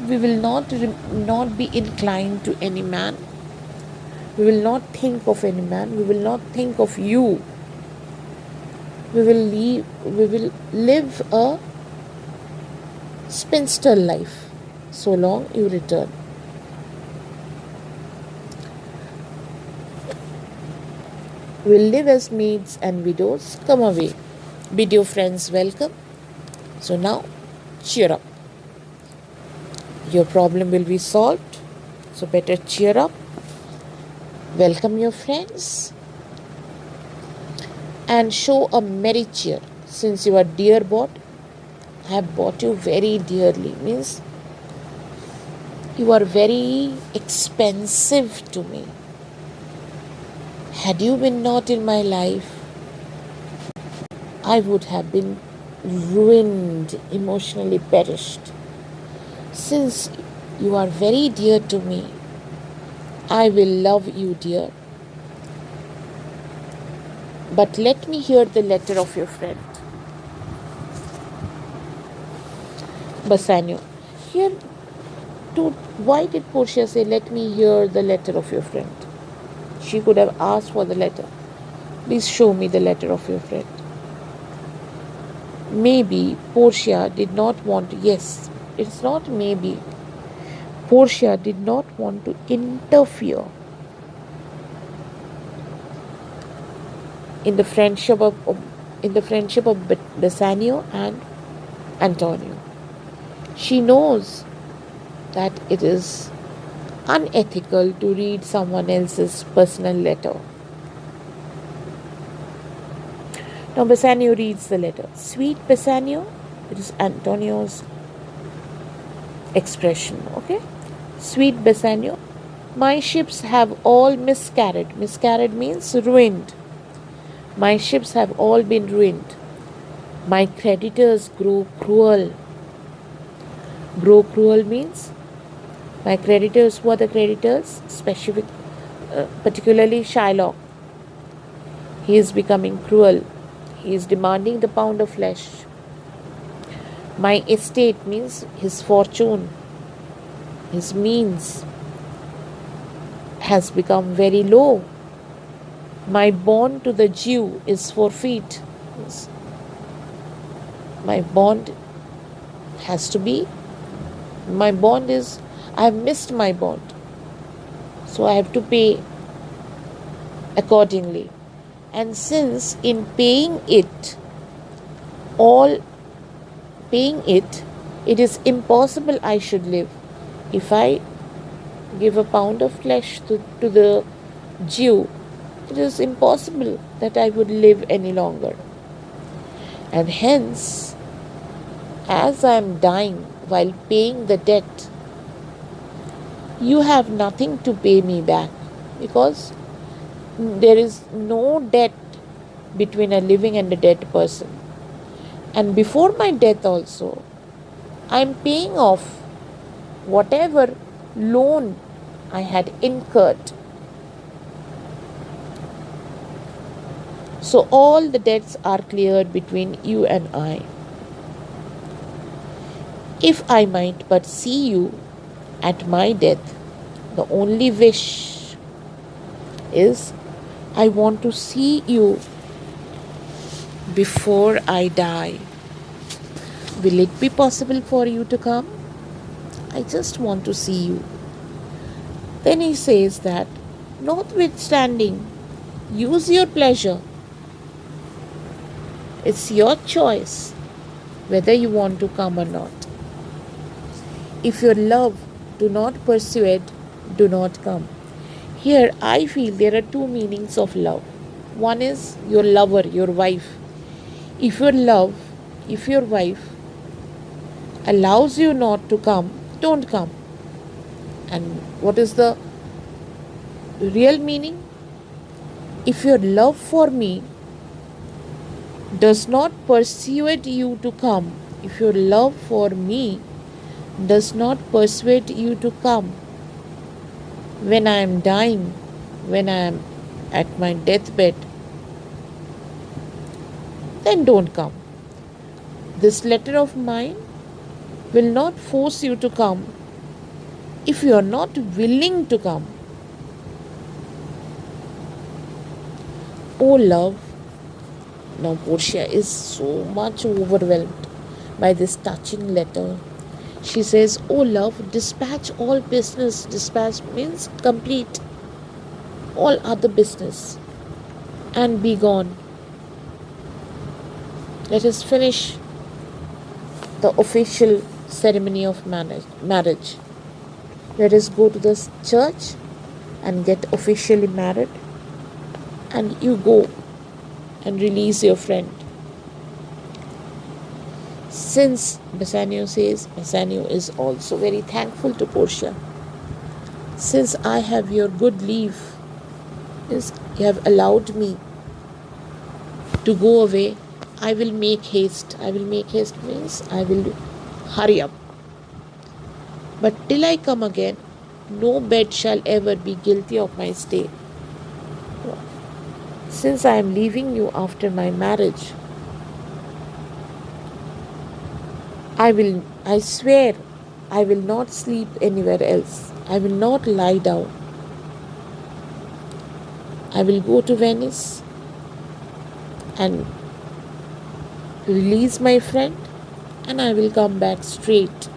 We will not be inclined to any man. We will not think of any man. We will not think of you. We will live a spinster life so long you return. We'll live as maids and widows. Come away. Bid your friends welcome. So now, cheer up. Your problem will be solved. So better cheer up. Welcome your friends. And show a merry cheer. Since you are dear bought, I have bought you very dearly. Means you are very expensive to me. Had you been not in my life, I would have been ruined, emotionally perished. Since you are very dear to me, I will love you, dear. But let me hear the letter of your friend. Bassanio. Here, to, why did Portia say, let me hear the letter of your friend? She could have asked for the letter. Please show me the letter of your friend. Maybe Portia did not want to, yes, it's not maybe. Portia did not want to interfere in the friendship of Bassanio and Antonio. She knows that it is unethical to read someone else's personal letter. Now Bassanio reads the letter. Sweet Bassanio, it is Antonio's expression, okay? Sweet Bassanio, my ships have all miscarried. Miscarried means ruined. My ships have all been ruined. My creditors grow cruel. Grow cruel means my creditors, who are the creditors? Particularly Shylock. He is becoming cruel. He is demanding the pound of flesh. My estate means his fortune, his means has become very low. My bond to the Jew is forfeit. My bond has to be, my bond is, I have missed my bond. So I have to pay accordingly. And since in all paying it, it is impossible I should live. If I give a pound of flesh to the Jew, it is impossible that I would live any longer. And hence, as I am dying while paying the debt, you have nothing to pay me back, because there is no debt between a living and a dead person. And before my death also, I am paying off whatever loan I had incurred. So all the debts are cleared between you and I. If I might but see you at my death, the only wish is I want to see you before I die. Will it be possible for you to come? I just want to see you. Then he says that, notwithstanding, use your pleasure. It's your choice whether you want to come or not. If your love do not persuade, do not come. Here I feel there are two meanings of love. One is your lover, your wife. If your wife allows you not to come, don't come. And what is the real meaning? If your love for me does not persuade you to come, if your love for me does not persuade you to come, when I am dying, when I am at my deathbed, then don't come. This letter of mine will not force you to come if you are not willing to come. Oh love, now Portia is so much overwhelmed by this touching letter. She says, oh love, dispatch all business. Dispatch means complete all other business and be gone. Let us finish the official ceremony of marriage. Let us go to the church and get officially married, and you go and release your friend. Since Bassanio says, Bassanio is also very thankful to Portia. Since I have your good leave, is you have allowed me to go away, I will make haste. I will make haste means I will hurry up. But till I come again, no bed shall ever be guilty of my stay. Since I am leaving you after my marriage, I swear, I will not sleep anywhere else. I will not lie down. I will go to Venice and release my friend, and I will come back straight.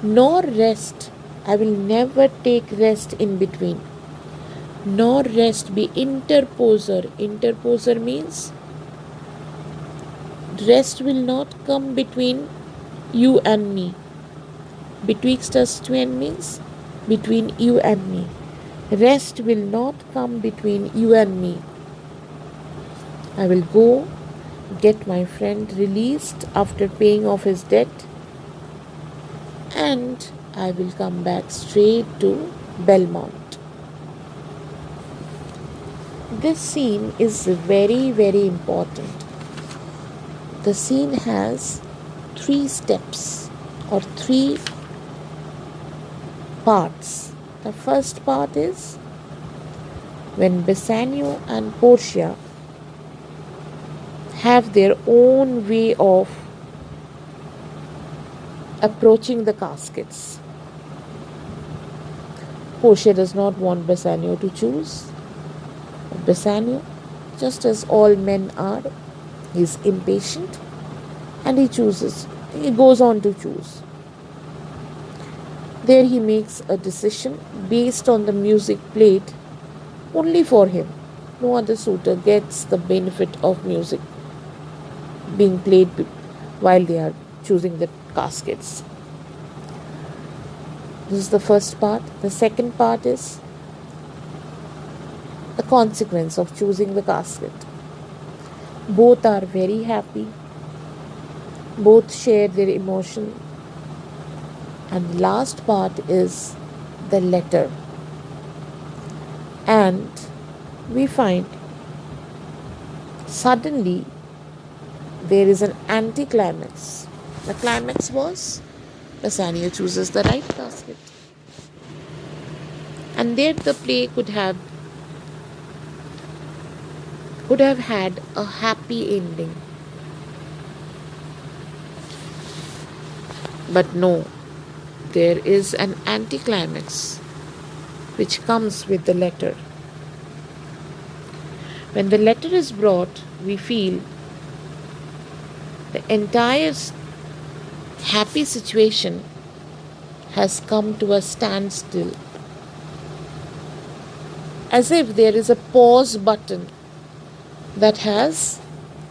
Nor rest. I will never take rest in between. Nor rest be interposer. Interposer means rest will not come between you and me. Betwixt us twain means between you and me. Rest will not come between you and me. I will go get my friend released after paying off his debt, and I will come back straight to Belmont. This scene is very, very important. The scene has 3 steps or 3 parts. The first part is when Bassanio and Portia have their own way of approaching the caskets. Portia does not want Bassanio to choose. Bassanio, just as all men are, is impatient and he chooses. He goes on to choose. There he makes a decision based on the music played only for him. No other suitor gets the benefit of music being played while they are choosing the caskets. This is the first part. The second part is the consequence of choosing the casket. Both are very happy. Both share their emotion. And the last part is the letter. And we find suddenly there is an anticlimax. The climax was Bassanio chooses the right casket. And there the play could have had a happy ending. But no, there is an anticlimax which comes with the letter. When the letter is brought, we feel the entire happy situation has come to a standstill, as if there is a pause button that has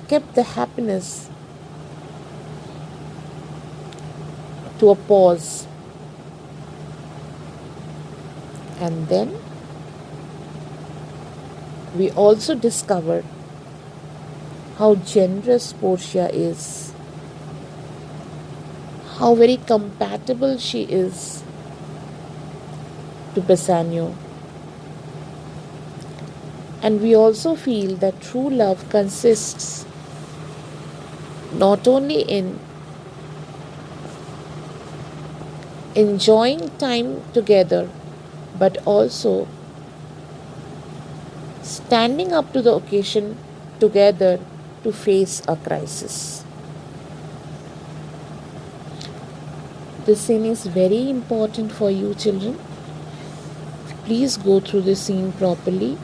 kept the happiness to a pause. And then we also discover how generous Portia is, how very compatible she is to Bassanio. And we also feel that true love consists not only in enjoying time together, but also standing up to the occasion together to face a crisis. This scene is very important for you children. Please go through the scene properly.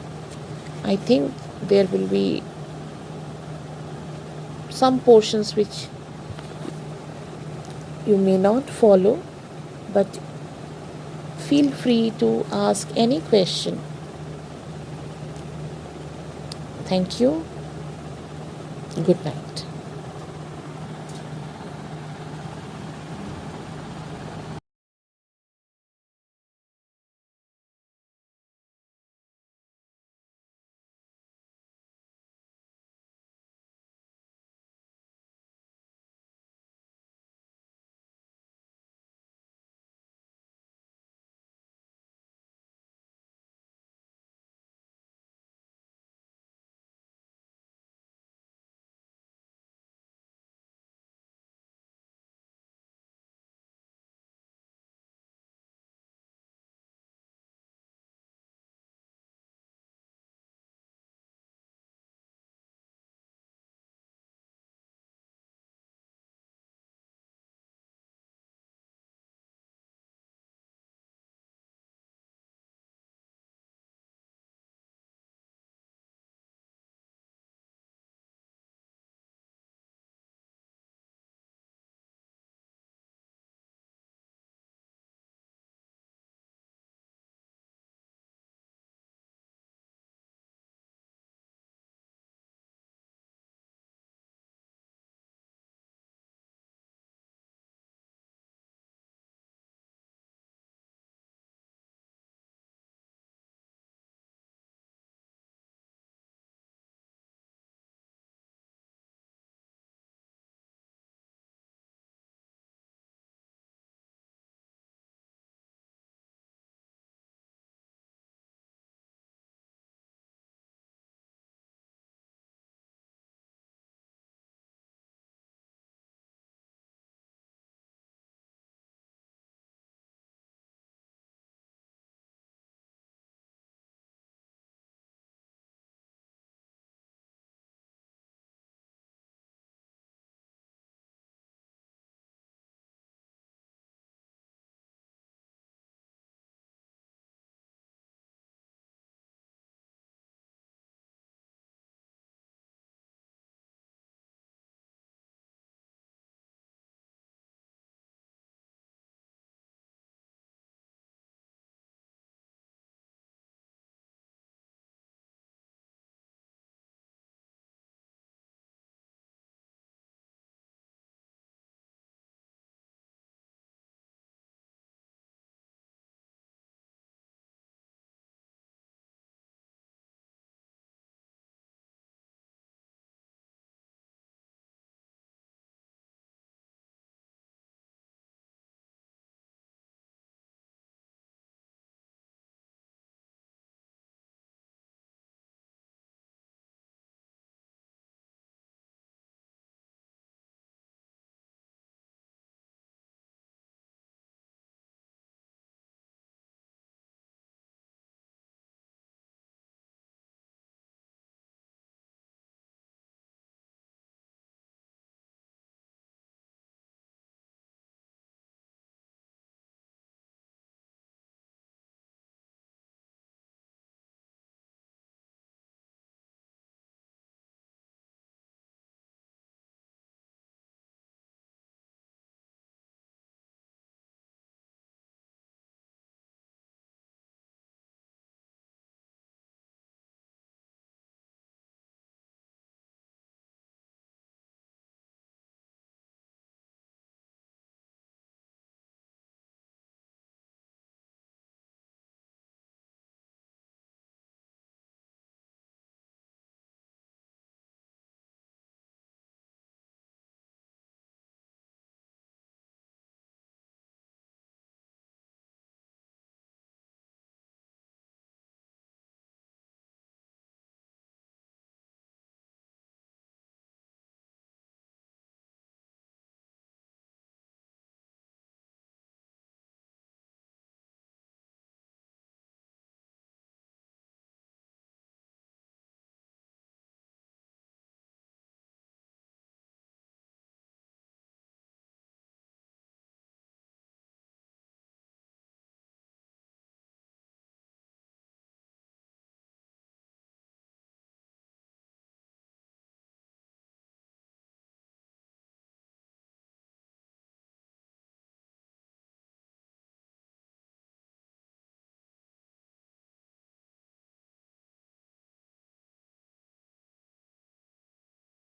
I think there will be some portions which you may not follow, but feel free to ask any question. Thank you. Good night.